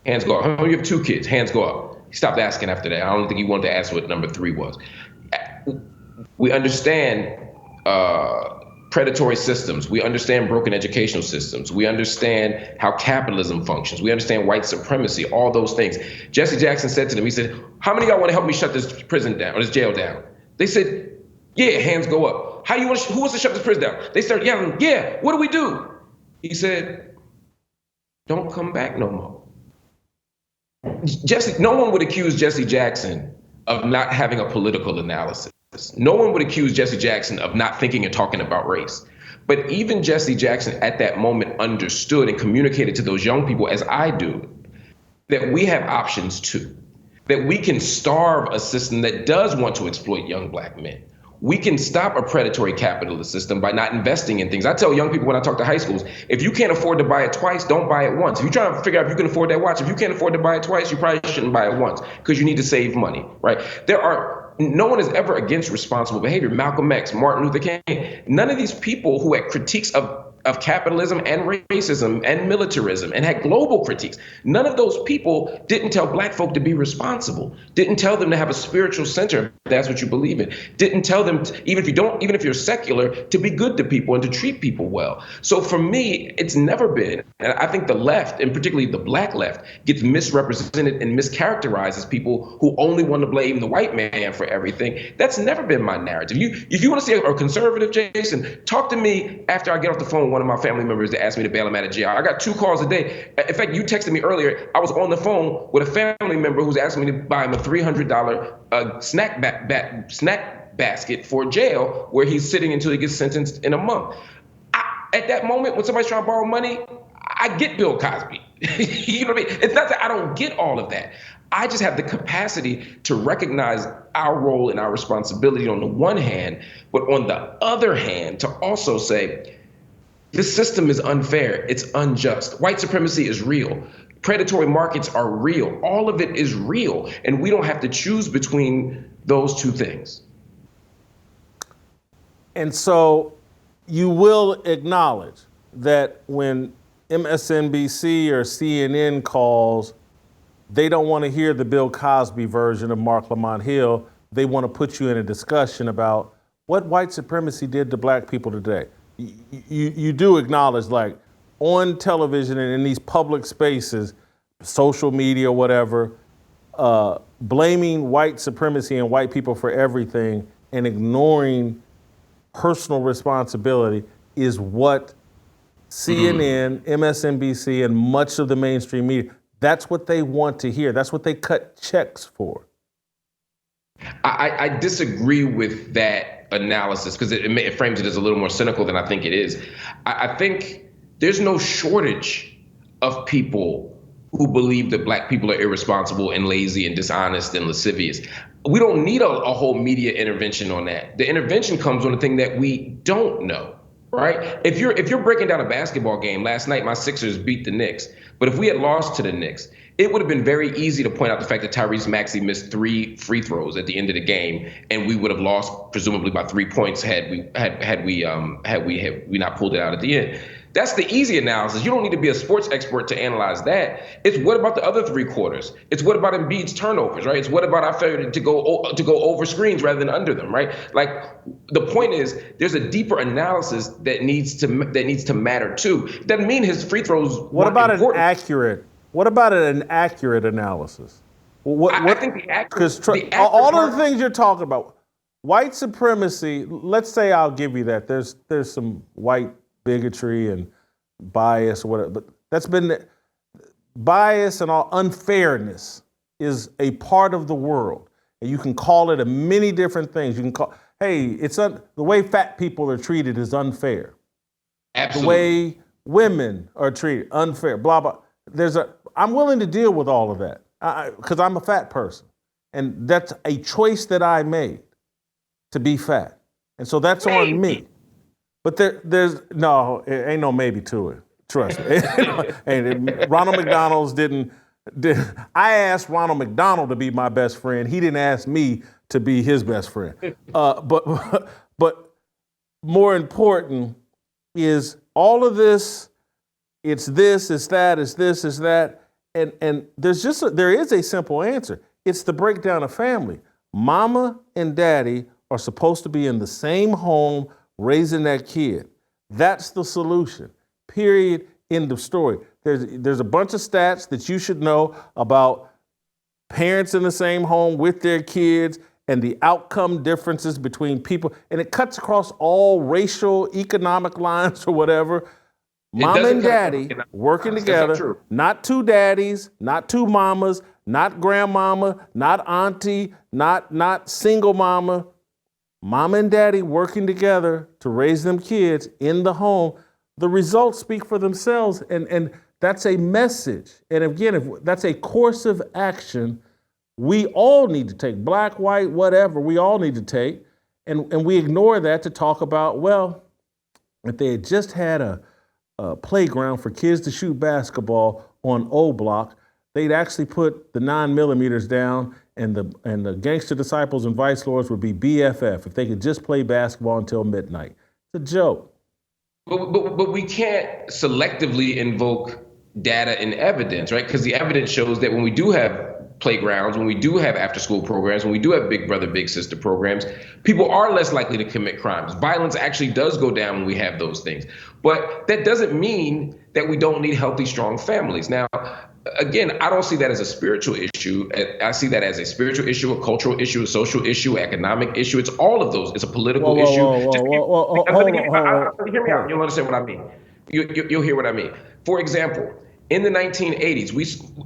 Hands go up. How many of you have 2 kids? Hands go up. He stopped asking after that. I don't think he wanted to ask what number 3 was. We understand predatory systems. We understand broken educational systems. We understand how capitalism functions. We understand white supremacy, all those things. Jesse Jackson said to them, he said, how many of y'all want to help me shut this prison down, or this jail down? They said, yeah, hands go up. Who wants to shut this prison down? They started yelling, yeah, what do we do? He said, don't come back no more. No one would accuse Jesse Jackson of not having a political analysis. No one would accuse Jesse Jackson of not thinking and talking about race. But even Jesse Jackson at that moment understood and communicated to those young people, as I do, that we have options too, that we can starve a system that does want to exploit young black men. We can stop a predatory capitalist system by not investing in things. I tell young people when I talk to high schools, if you can't afford to buy it twice, don't buy it once. If you're trying to figure out if you can afford that watch, if you can't afford to buy it twice, you probably shouldn't buy it once because you need to save money, right? No one is ever against responsible behavior. Malcolm X, Martin Luther King, none of these people who had critiques of of capitalism and racism and militarism and had global critiques. None of those people didn't tell black folk to be responsible, didn't tell them to have a spiritual center, if that's what you believe in, didn't tell them, even if you're secular, to be good to people and to treat people well. So for me, it's never been, and I think the left, and particularly the black left, gets misrepresented and mischaracterized as people who only want to blame the white man for everything. That's never been my narrative. If you want to see a conservative, Jason, talk to me after I get off the phone with one of my family members that asked me to bail him out of jail. I got 2 calls a day. In fact, you texted me earlier. I was on the phone with a family member who's asking me to buy him a $300 snack basket for jail, where he's sitting until he gets sentenced in a month. At that moment, when somebody's trying to borrow money, I get Bill Cosby. You know what I mean? It's not that I don't get all of that. I just have the capacity to recognize our role and our responsibility on the one hand, but on the other hand, to also say, this system is unfair, it's unjust. White supremacy is real. Predatory markets are real. All of it is real. And we don't have to choose between those two things. And so you will acknowledge that when MSNBC or CNN calls, they don't want to hear the Bill Cosby version of Marc Lamont Hill. They want to put you in a discussion about what white supremacy did to black people today. You do acknowledge, like, on television and in these public spaces, social media, whatever, blaming white supremacy and white people for everything and ignoring personal responsibility is what CNN, MSNBC, and much of the mainstream media, that's what they want to hear. That's what they cut checks for. I disagree with that analysis because it frames it as a little more cynical than I think it is. I think there's no shortage of people who believe that black people are irresponsible and lazy and dishonest and lascivious. We don't need a whole media intervention on that. The intervention comes on the thing that we don't know, right? If you're breaking down a basketball game, last night my Sixers beat the Knicks, but if we had lost to the Knicks, it would have been very easy to point out the fact that Tyrese Maxey missed 3 free throws at the end of the game, and we would have lost presumably by 3 points had we not pulled it out at the end. That's the easy analysis. You don't need to be a sports expert to analyze that. It's what about the other 3 quarters? It's what about Embiid's turnovers, right? It's what about our failure to go over screens rather than under them, right? Like, the point is, there's a deeper analysis that needs to matter too. It doesn't mean his free throws. What about an accurate analysis? I think the accurate. All of the things you're talking about, white supremacy. Let's say I'll give you that. There's some white bigotry and bias or whatever, but that's been bias and all unfairness is a part of the world, and you can call it many different things. You can call, hey, the way fat people are treated is unfair. Absolutely. The way women are treated, unfair. Blah blah. I'm willing to deal with all of that because I'm a fat person, and that's a choice that I made to be fat, and so that's on me. But there's ain't no maybe to it. Trust me. And Ronald McDonald's didn't. I asked Ronald McDonald to be my best friend. He didn't ask me to be his best friend. But more important is all of this. It's this. It's that. It's this. It's that. And there is a simple answer. It's the breakdown of family. Mama and daddy are supposed to be in the same home, raising that kid. That's the solution. Period. End of story. There's a bunch of stats that you should know about parents in the same home with their kids and the outcome differences between people. And it cuts across all racial, economic lines or whatever. Mom and daddy working together, not 2 daddies, not 2 mamas, not grandmama, not auntie, not single mama. Mom and daddy working together to raise them kids in the home. The results speak for themselves, and that's a message. And again, if that's a course of action we all need to take, black, white, whatever, we all need to take. And we ignore that to talk about, well, if they had just had a playground for kids to shoot basketball on O Block, they'd actually put the 9mm down, and the gangster disciples and vice lords would be BFF if they could just play basketball until midnight. It's a joke. But we can't selectively invoke data and evidence, right? Because the evidence shows that when we do have playgrounds, when we do have after-school programs, when we do have big brother, big sister programs, people are less likely to commit crimes. Violence actually does go down when we have those things. But that doesn't mean that we don't need healthy, strong families. Now, again, I don't see that as a spiritual issue. I see that as a spiritual issue, a cultural issue, a social issue, economic issue. It's all of those. It's a political issue. Hear me out. You'll understand what I mean. You'll hear what I mean. For example, in the 1980s,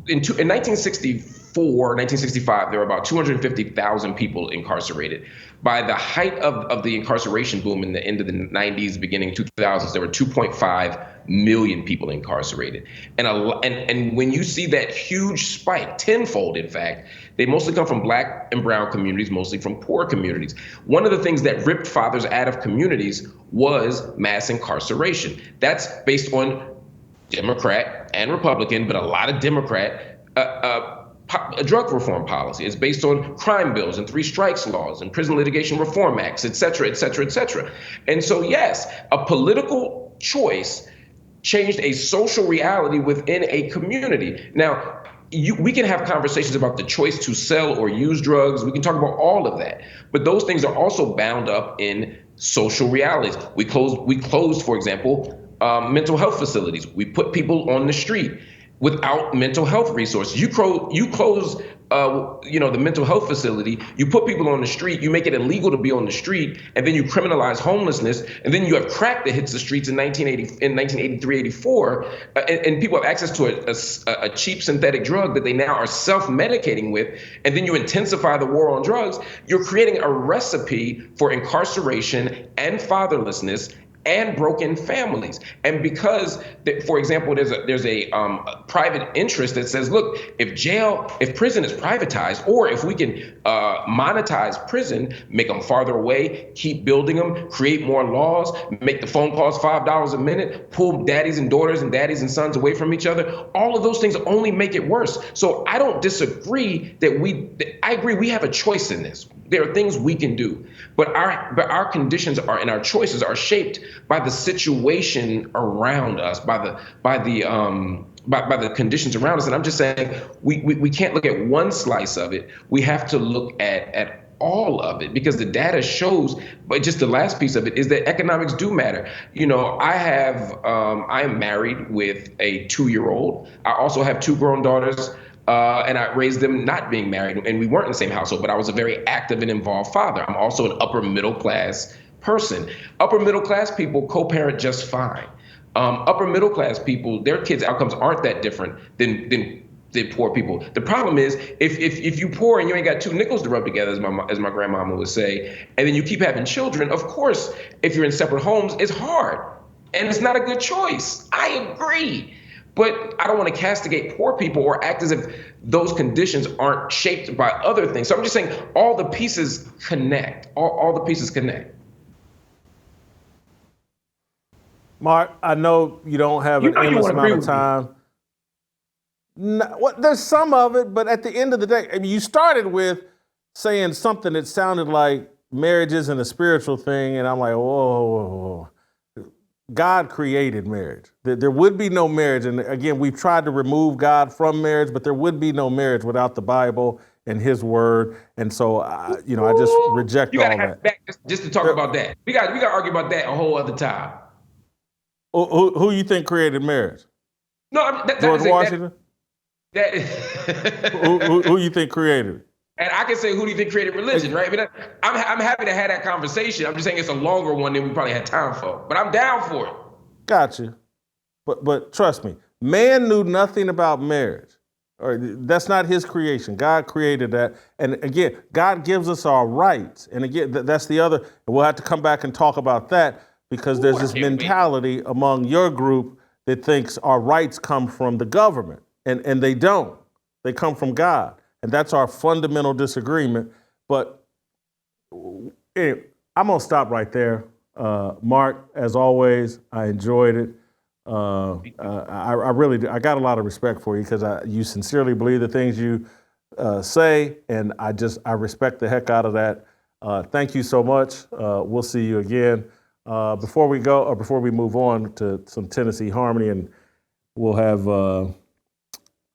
in 1964, 1965, there were about 250,000 people incarcerated. By the height of the incarceration boom in the end of the 90s, beginning 2000s, there were 2.5 million people incarcerated. And when you see that huge spike, tenfold in fact, they mostly come from Black and brown communities, mostly from poor communities. One of the things that ripped fathers out of communities was mass incarceration. That's based on Democrat and Republican, but a lot of Democrat drug reform policy. It's based on crime bills and 3 strikes laws and prison litigation reform acts, et cetera, et cetera, et cetera. And so, yes, a political choice changed a social reality within a community. Now, we can have conversations about the choice to sell or use drugs. We can talk about all of that. But those things are also bound up in social realities. We closed, for example, mental health facilities. We put people on the street without mental health resources. You close the mental health facility, you put people on the street, you make it illegal to be on the street, and then you criminalize homelessness, and then you have crack that hits the streets in 1983, 84, and people have access to a cheap synthetic drug that they now are self-medicating with, and then you intensify the war on drugs. You're creating a recipe for incarceration and fatherlessness and broken families. And because, for example, there's a private interest that says, look, if prison is privatized, or if we can monetize prison, make them farther away, keep building them, create more laws, make the phone calls $5 a minute, pull daddies and daughters and daddies and sons away from each other, all of those things only make it worse. So I don't disagree I agree we have a choice in this. There are things we can do, but our conditions are, and our choices are shaped by the situation around us, by the conditions around us. And I'm just saying we can't look at one slice of it. We have to look at all of it, because the data shows. But just the last piece of it is that economics do matter. You know, I am married with a 2-year-old. I also have 2 grown daughters. And I raised them not being married, and we weren't in the same household, but I was a very active and involved father. I'm also an upper middle class person. Upper middle class people co-parent just fine. Upper middle class people, their kids' outcomes aren't that different than poor people. The problem is if you poor and you ain't got 2 nickels to rub together, as my grandmama would say, and then you keep having children, of course, if you're in separate homes, it's hard. And it's not a good choice. I agree. But I don't want to castigate poor people or act as if those conditions aren't shaped by other things. So I'm just saying all the pieces connect. All the pieces connect. Mark, I know you don't have an endless amount of time. There's some of it, but at the end of the day, I mean, you started with saying something that sounded like marriage isn't a spiritual thing, and I'm like, whoa. God created marriage. There would be no marriage. And again, we've tried to remove God from marriage, but there would be no marriage without the Bible and his word. And so, I just reject all that. Back just to talk about that. We got to argue about that a whole other time. Who you think created marriage? No, George Washington? Who you think created it? And I can say, who do you think created religion, right? But I'm happy to have that conversation. I'm just saying it's a longer one than we probably had time for. But I'm down for it. Gotcha. But trust me, man knew nothing about marriage. Or that's not his creation. God created that. And again, God gives us our rights. And again, that's the other. We'll have to come back and talk about that, because there's this mentality among your group that thinks our rights come from the government. And they don't. They come from God. And that's our fundamental disagreement. But anyway, I'm going to stop right there. Mark, as always, I enjoyed it. I really do. I got a lot of respect for you, because you sincerely believe the things you say, and I respect the heck out of that. Thank you so much. We'll see you again Before we move on to some Tennessee Harmony, and we'll have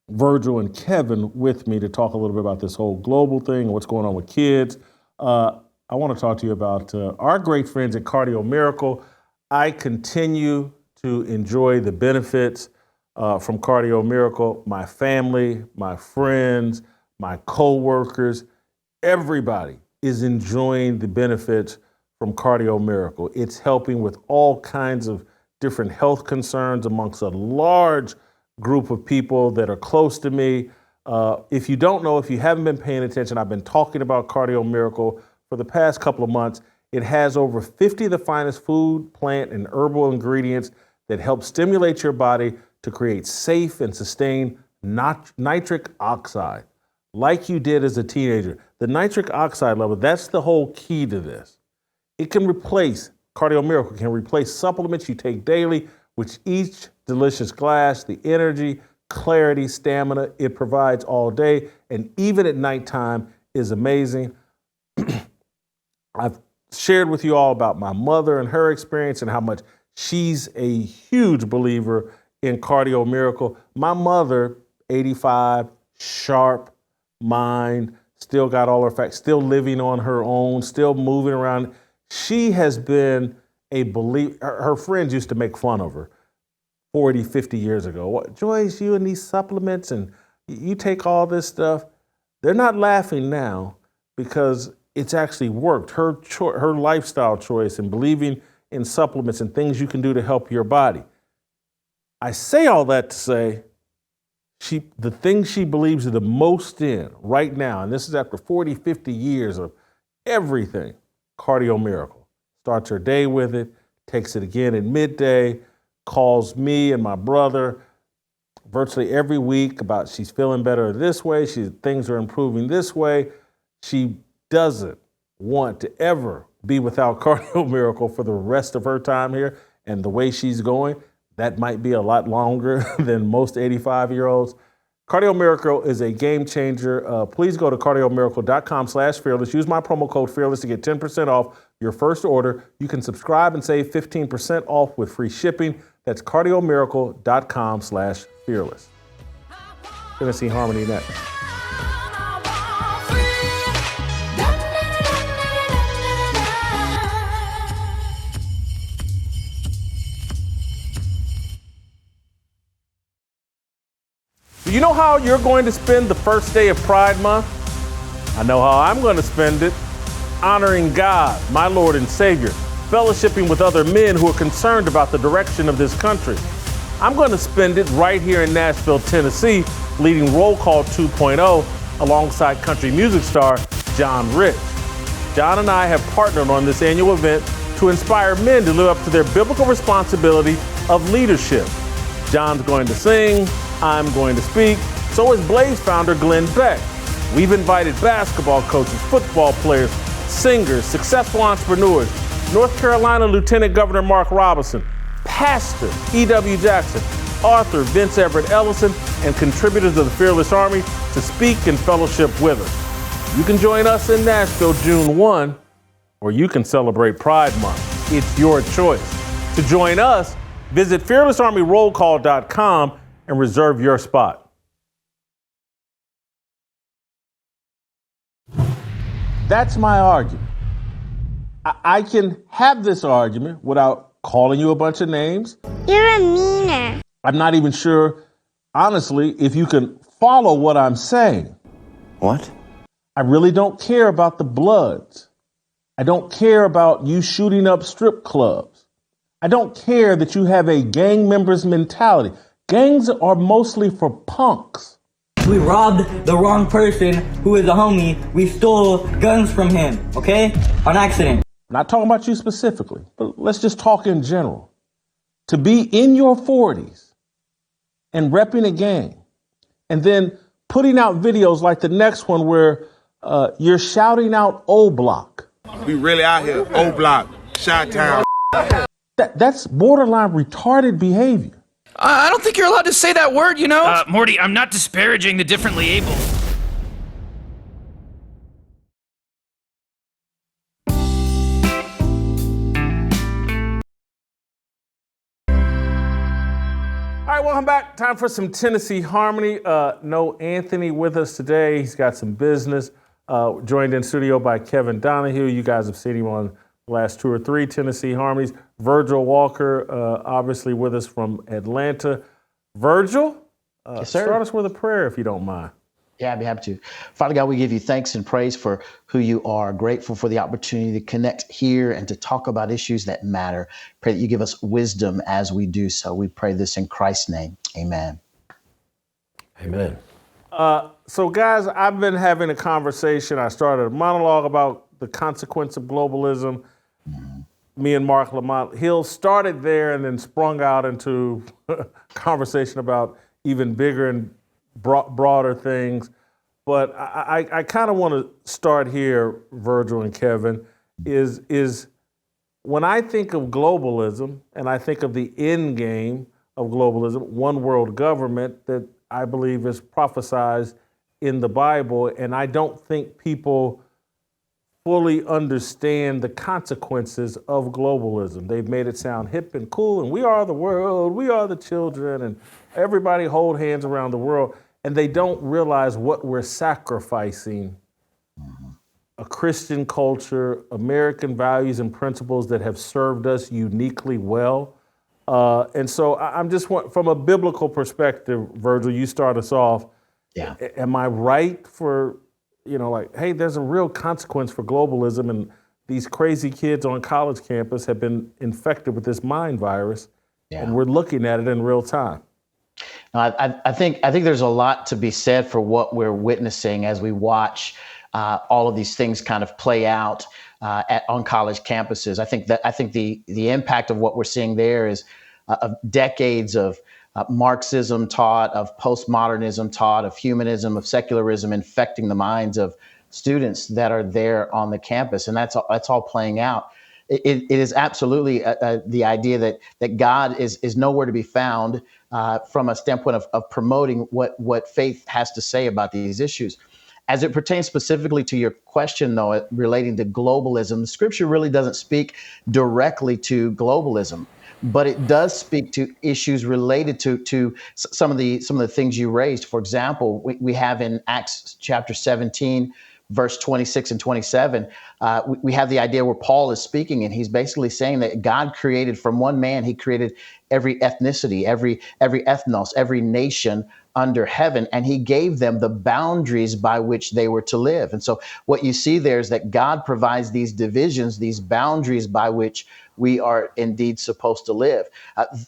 Virgil and Kevin with me to talk a little bit about this whole global thing and what's going on with kids. I want to talk to you about our great friends at Cardio Miracle. I continue to enjoy the benefits from Cardio Miracle. My family, my friends, my coworkers, everybody is enjoying the benefits from Cardio Miracle. It's helping with all kinds of different health concerns amongst a large group of people that are close to me. If you don't know, if you haven't been paying attention, I've been talking about Cardio Miracle for the past couple of months. It has over 50 of the finest food, plant, and herbal ingredients that help stimulate your body to create safe and sustained nitric oxide, like you did as a teenager. The nitric oxide level, that's the whole key to this. It can replace, Cardio Miracle can replace supplements you take daily, which each delicious glass, the energy, clarity, stamina it provides all day, and even at nighttime is amazing. I've shared with you all about my mother and her experience and how much she's a huge believer in Cardio Miracle. My mother, 85, sharp mind, still got all her facts, still living on her own, still moving around. She has been a believer. Her friends used to make fun of her 40, 50 years ago. What, Joyce, you and these supplements and you take all this stuff. They're not laughing now because it's actually worked. Her lifestyle choice and believing in supplements and things you can do to help your body. I say all that to say the thing she believes the most in right now, and this is after 40, 50 years of everything, Cardio Miracle. Starts her day with it, takes it again at midday, calls me and my brother virtually every week about she's feeling better this way, things are improving this way. She doesn't want to ever be without Cardio Miracle for the rest of her time here. And the way she's going, that might be a lot longer than most 85-year-olds. Cardio Miracle is a game changer. Please go to cardiomiracle.com/fearless. Use my promo code fearless to get 10% off your first order. You can subscribe and save 15% off with free shipping. That's cardiomiracle.com/fearless. Tennessee Harmony next. You know how you're going to spend the first day of Pride Month? I know how I'm going to spend it. Honoring God, my Lord and Savior, fellowshipping with other men who are concerned about the direction of this country. I'm going to spend it right here in Nashville, Tennessee, leading Roll Call 2.0 alongside country music star John Rich. John and I have partnered on this annual event to inspire men to live up to their biblical responsibility of leadership. John's going to sing, I'm going to speak, so is Blaze founder Glenn Beck. We've invited basketball coaches, football players, singers, successful entrepreneurs, North Carolina Lieutenant Governor Mark Robinson, Pastor E.W. Jackson, author Vince Everett Ellison, and contributors of the Fearless Army to speak and fellowship with us. You can join us in Nashville June 1, or you can celebrate Pride Month. It's your choice. To join us, visit fearlessarmyrollcall.com and reserve your spot. That's my argument. I can have this argument without calling you a bunch of names. You're a meaner. I'm not even sure, honestly, if you can follow what I'm saying. What? I really don't care about the Bloods. I don't care about you shooting up strip clubs. I don't care that you have a gang member's mentality. Gangs are mostly for punks. We robbed the wrong person who is a homie. We stole guns from him, okay? On accident. I'm not talking about you specifically, but let's just talk in general. To be in your 40s and repping a gang and then putting out videos like the next one where you're shouting out O Block. We really out here, O Block, Chi-Town. That's borderline retarded behavior. I don't think you're allowed to say that word, you know? Morty, I'm not disparaging the differently able. right, welcome back. Time for some Tennessee Harmony. No Anthony with us today. He's got some business. Joined in studio by Kevin Donahue. You guys have seen him on the last 2 or 3 Tennessee Harmonies. Virgil Walker, obviously with us from Atlanta. Virgil, yes, sir. Start us with a prayer if you don't mind. Yeah, I'd be happy to. Father God, we give you thanks and praise for who you are. Grateful for the opportunity to connect here and to talk about issues that matter. Pray that you give us wisdom as we do so. We pray this in Christ's name. Amen. Amen. So guys, I've been having a conversation. I started a monologue about the consequence of globalism. Me and Marc Lamont Hill started there and then sprung out into a conversation about even bigger and broader things. But I kind of want to start here, Virgil and Kevin, is when I think of globalism and I think of the end game of globalism, one world government that I believe is prophesied in the Bible, and I don't think people fully understand the consequences of globalism. They've made it sound hip and cool, and we are the world, we are the children, and everybody hold hands around the world, and they don't realize what we're sacrificing. A Christian culture, American values and principles that have served us uniquely well. And so I'm just from a biblical perspective, Virgil, you start us off. Yeah. Am I right for, hey, there's a real consequence for globalism, and these crazy kids on college campus have been infected with this mind virus, and we're looking at it in real time. No, I think there's a lot to be said for what we're witnessing as we watch all of these things kind of play out on college campuses. I think the impact of what we're seeing there is of decades of Marxism taught, of postmodernism taught, of humanism, of secularism infecting the minds of students that are there on the campus, and that's all playing out. It is absolutely the idea that God is nowhere to be found from a standpoint of promoting what faith has to say about these issues. As it pertains specifically to your question, though, relating to globalism, Scripture really doesn't speak directly to globalism, but it does speak to issues related to some of the things you raised. For example, we have in Acts chapter 17, verse 26 and 27, we have the idea where Paul is speaking, and he's basically saying that God created from one man, he created every ethnicity, every ethnos, every nation under heaven, and he gave them the boundaries by which they were to live. And so what you see there is that God provides these divisions, these boundaries by which we are indeed supposed to live.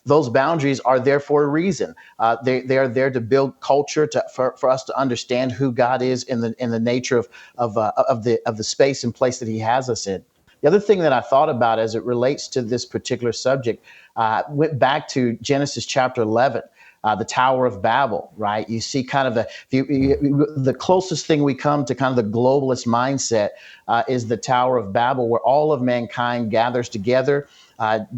Those boundaries are there for a reason. They are there to build culture, for us to understand who God is in the nature of the space and place that he has us in. The other thing that I thought about as it relates to this particular subject, went back to Genesis chapter 11. The Tower of Babel, right? You see kind of the closest thing we come to kind of the globalist mindset is the Tower of Babel, where all of mankind gathers together,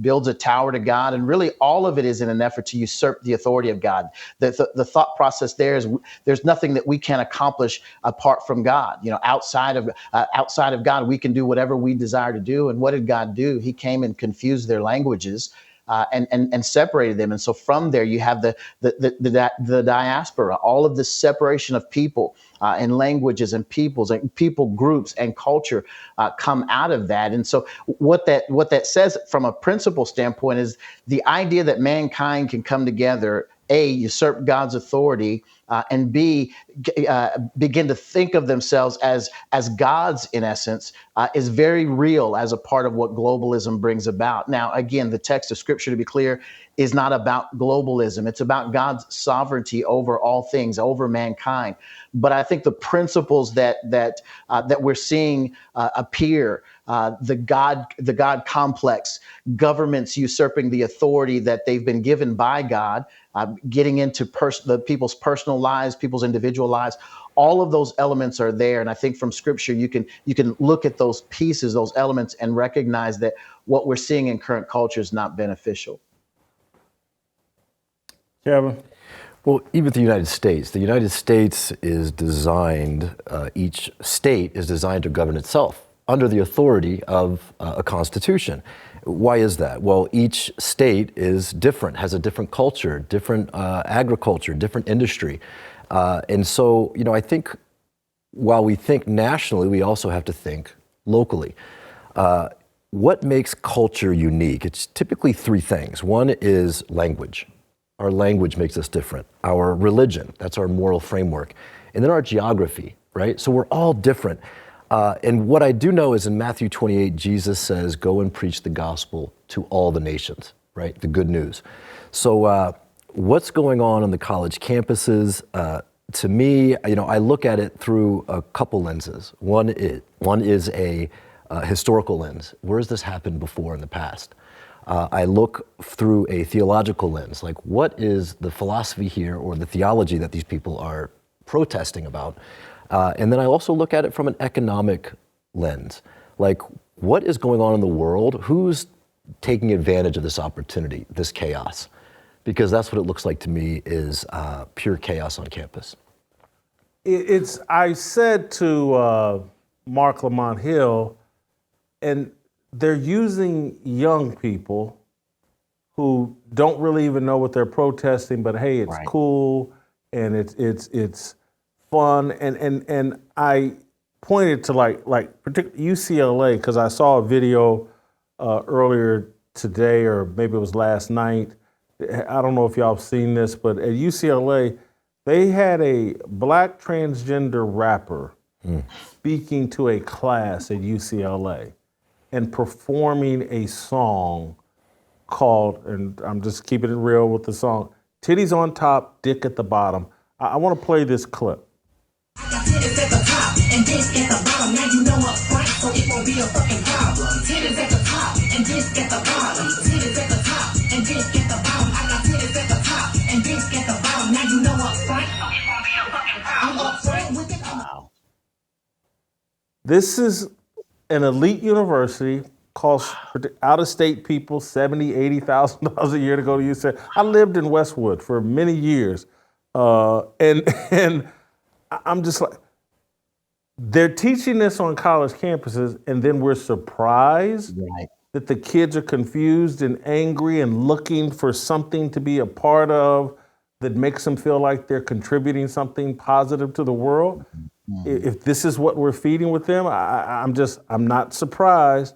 builds a tower to God, and really all of it is in an effort to usurp the authority of God. The thought process there is there's nothing that we can accomplish apart from God. Outside of God, we can do whatever we desire to do. And what did God do? He came and confused their languages. And separated them. And so from there, you have the diaspora, all of this separation of people and languages and peoples and people groups and culture come out of that. And so what that says from a principle standpoint is the idea that mankind can come together, A, usurp God's authority, and B, begin to think of themselves as gods in essence, is very real as a part of what globalism brings about. Now, again, the text of Scripture, to be clear, is not about globalism. It's about God's sovereignty over all things, over mankind. But I think the principles that we're seeing appear, the God complex, governments usurping the authority that they've been given by God, getting into the people's personal lives, people's individual lives. All of those elements are there, and I think from Scripture you can look at those pieces, those elements, and recognize that what we're seeing in current culture is not beneficial. Kevin? Well, even the United States is designed, each state is designed to govern itself under the authority of a constitution. Why is that? Well, each state is different, has a different culture, different agriculture, different industry. And so, I think while we think nationally, we also have to think locally. What makes culture unique? It's typically three things. One is language. Our language makes us different. Our religion, that's our moral framework. And then our geography, right? So we're all different. And what I do know is in Matthew 28, Jesus says, go and preach the gospel to all the nations, right? The good news. So what's going on the college campuses? To me, I look at it through a couple lenses. One is a historical lens. Where has this happened before in the past? I look through a theological lens, like what is the philosophy here or the theology that these people are protesting about? And then I also look at it from an economic lens, like what is going on in the world? Who's taking advantage of this opportunity, this chaos? Because that's what it looks like to me is pure chaos on campus. I said to Marc Lamont Hill, and they're using young people who don't really even know what they're protesting, but hey, it's cool and it's fun. And I pointed to like particularly UCLA, because I saw a video earlier today, or maybe it was last night. I don't know if y'all have seen this, but at UCLA, they had a black transgender rapper speaking to a class at UCLA and performing a song called, and I'm just keeping it real with the song, Titties on Top, Dick at the Bottom. I want to play this clip. I got titties at the top and dick at the bottom. Now you know up front, so it won't be a fucking problem. Titties at the top and dick at the bottom. Titties at the top and dick at the bottom. I got titties at the top and dick at the bottom. Now you know up front, so it won't be a fucking problem. I'm up front with it. Wow. This is an elite university, costs out-of-state people $70,000, $80,000 a year to go to UCLA. I lived in Westwood for many years, and I'm just like, they're teaching this on college campuses, and then we're surprised that the kids are confused and angry and looking for something to be a part of that makes them feel like they're contributing something positive to the world. If this is what we're feeding with them, I'm not surprised.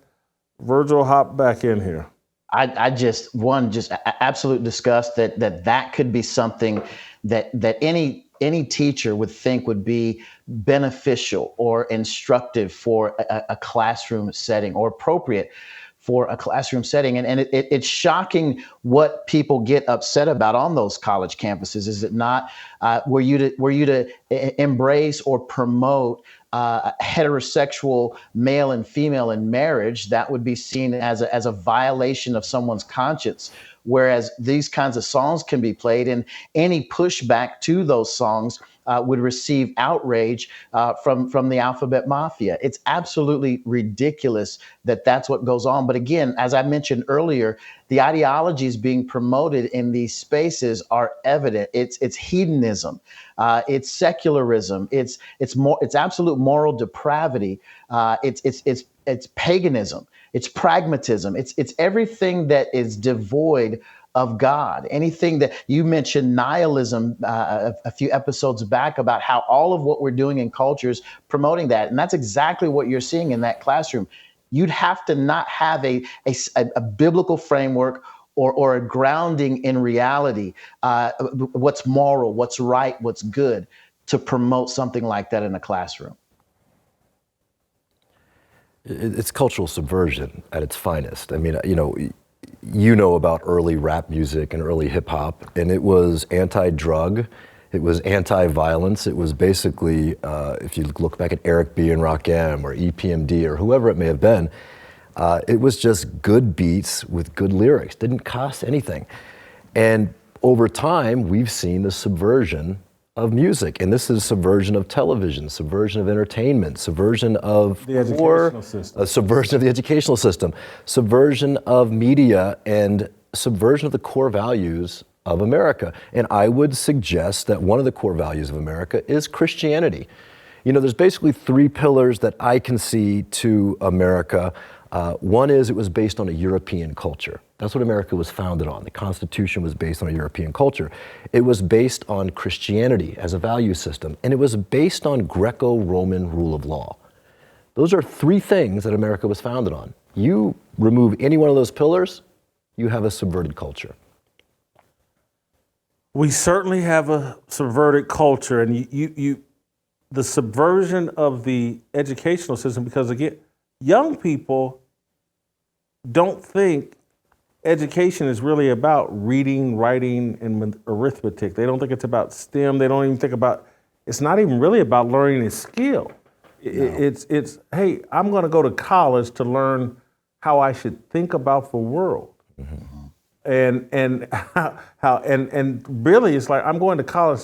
Virgil, hop back in here. I just absolute disgust that could be something that any teacher would think would be beneficial or instructive for a classroom setting or appropriate for a classroom setting. And it's shocking what people get upset about on those college campuses. Is it not? Were you to embrace or promote heterosexual male and female in marriage, that would be seen as a violation of someone's conscience. Whereas these kinds of songs can be played, and any pushback to those songs would receive outrage from the alphabet mafia. It's absolutely ridiculous that that's what goes on. But again, as I mentioned earlier, the ideologies being promoted in these spaces are evident. It's hedonism, it's secularism, it's absolute moral depravity, it's paganism, it's pragmatism, it's everything that is devoid of God. Anything that you mentioned, nihilism, a few episodes back, about how all of what we're doing in culture is promoting that. And that's exactly what you're seeing in that classroom. You'd have to not have a biblical framework or a grounding in reality, what's moral, what's right, what's good, to promote something like that in a classroom. It's cultural subversion at its finest. I mean, you know about early rap music and early hip hop, and it was anti-drug, it was anti-violence, it was basically, if you look back at Eric B. and Rakim or EPMD or whoever it may have been, it was just good beats with good lyrics, didn't cost anything. And over time, we've seen the subversion of music, and this is subversion of television, subversion of entertainment, subversion of the educational system, subversion of the educational system, subversion of media, and subversion of the core values of America. And I would suggest that one of the core values of America is Christianity. There's basically three pillars that I can see to America. One is it was based on a European culture. That's what America was founded on. The Constitution was based on a European culture. It was based on Christianity as a value system, and it was based on Greco-Roman rule of law. Those are three things that America was founded on. You remove any one of those pillars, you have a subverted culture. We certainly have a subverted culture, and the subversion of the educational system, because again, young people don't think education is really about reading, writing, and arithmetic. They don't think it's about STEM. They don't even think about, it's not even really about learning a skill. No. It's, hey, I'm going to go to college to learn how I should think about the world. Mm-hmm. And really, it's like I'm going to college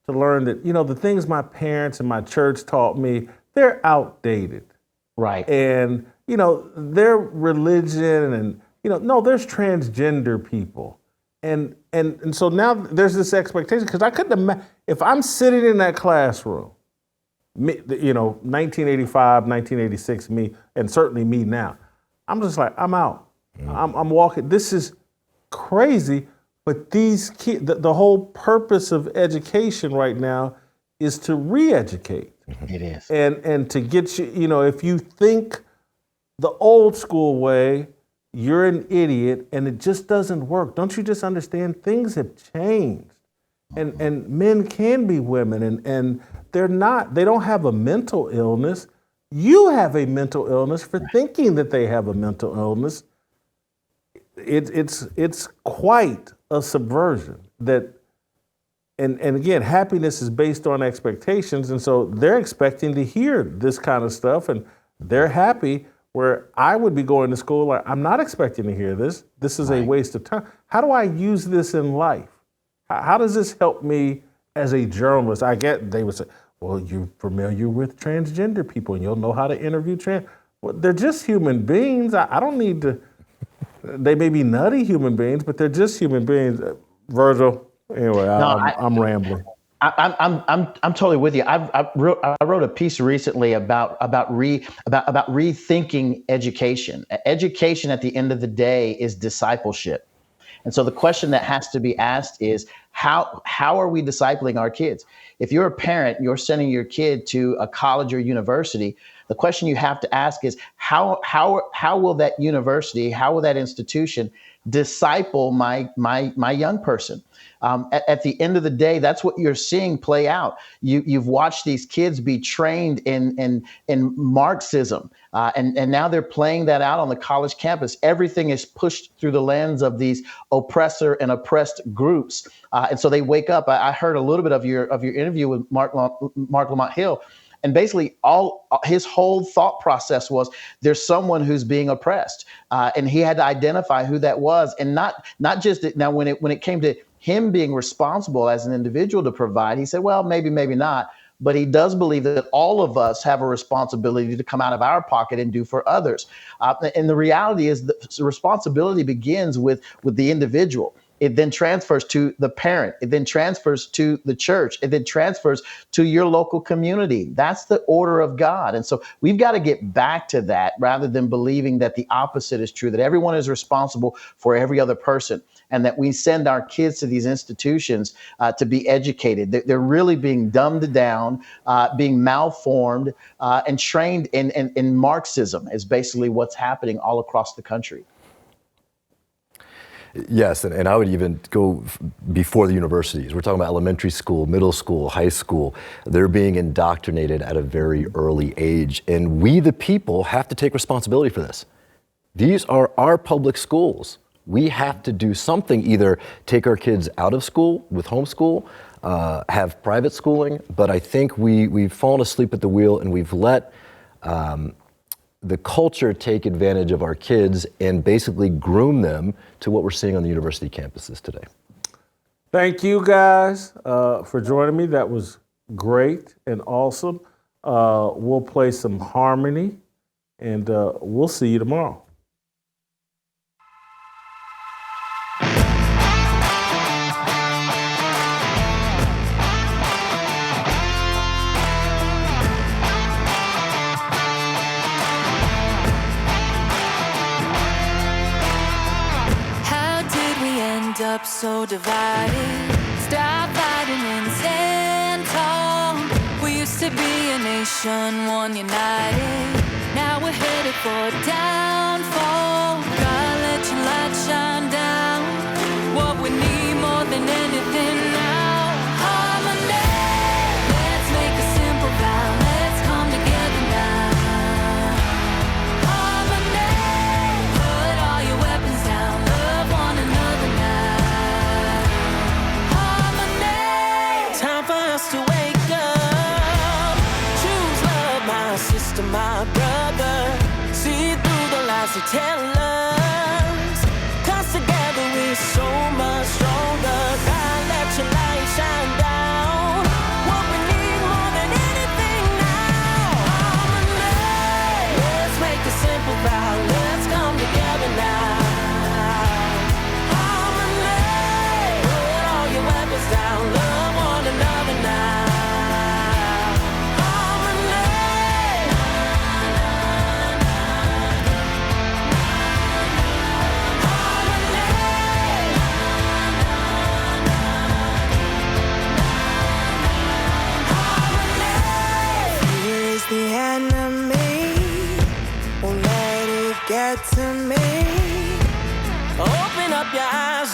to learn that, the things my parents and my church taught me, they're outdated. Right. And, their religion and, no, there's transgender people. And so now there's this expectation, because I couldn't imagine, if I'm sitting in that classroom, 1985, 1986, me, and certainly me now, I'm just like, I'm out. Mm-hmm. I'm walking. This is crazy, but these kids, the whole purpose of education right now is to re-educate. It is. And to get you, if you think the old school way, you're an idiot and it just doesn't work. Don't you just understand things have changed? And men can be women and they don't have a mental illness. You have a mental illness for thinking that they have a mental illness. It's quite a subversion that, and again, happiness is based on expectations. And so they're expecting to hear this kind of stuff and they're happy, where I would be going to school like, I'm not expecting to hear this. This is a waste of time. How do I use this in life? How does this help me as a journalist? They would say, well, you're familiar with transgender people and you'll know how to interview well, they're just human beings. I don't need to, they may be nutty human beings, but they're just human beings. Virgil, anyway, I'm rambling. I'm totally with you. I wrote a piece recently about rethinking education. Education at the end of the day is discipleship. And so the question that has to be asked is, how are we discipling our kids? If you're a parent, you're sending your kid to a college or university, the question you have to ask is, how will that university, how will that institution disciple my young person? At the end of the day, that's what you're seeing play out. You've watched these kids be trained in Marxism, and now they're playing that out on the college campus. Everything is pushed through the lens of these oppressor and oppressed groups, and so they wake up. I heard a little bit of your interview with Marc Lamont Hill. And basically, his whole thought process was, there's someone who's being oppressed, and he had to identify who that was, and not just now. When it came to him being responsible as an individual to provide, he said, well, maybe not, but he does believe that all of us have a responsibility to come out of our pocket and do for others. And the reality is, the responsibility begins with the individual. It then transfers to the parent. It then transfers to the church. It then transfers to your local community. That's the order of God. And so we've got to get back to that, rather than believing that the opposite is true, that everyone is responsible for every other person, and that we send our kids to these institutions to be educated. They're really being dumbed down, being malformed, and trained in Marxism is basically what's happening all across the country. Yes, and I would even go before the universities. We're talking about elementary school, middle school, high school. They're being indoctrinated at a very early age. And we, the people, have to take responsibility for this. These are our public schools. We have to do something, either take our kids out of school with homeschool, have private schooling. But I think we've fallen asleep at the wheel, and we've let the culture take advantage of our kids and basically groom them to what we're seeing on the university campuses today. Thank you guys for joining me. That was great and awesome. We'll play some harmony, and we'll see you tomorrow. up so divided. Stop fighting and stand tall. We used to be a nation, one united. Now we're headed for downfall. God, let your light shine down. What we need more than anything now. Harmony. Let's make a simple vow. Let's come together now. Harmony. Put all your weapons down. Love one another now. Harmony. Time for us to wake up. Choose love, my sister, my brother. See through the lies they tell us. 'Cause together we're so much stronger. God, let your light shine down. What we need more than anything now. Harmony. Let's make a simple vow. Let's come together now. Harmony. Put all your weapons down. Love one another now. The enemy won't let it get to me. Open up your eyes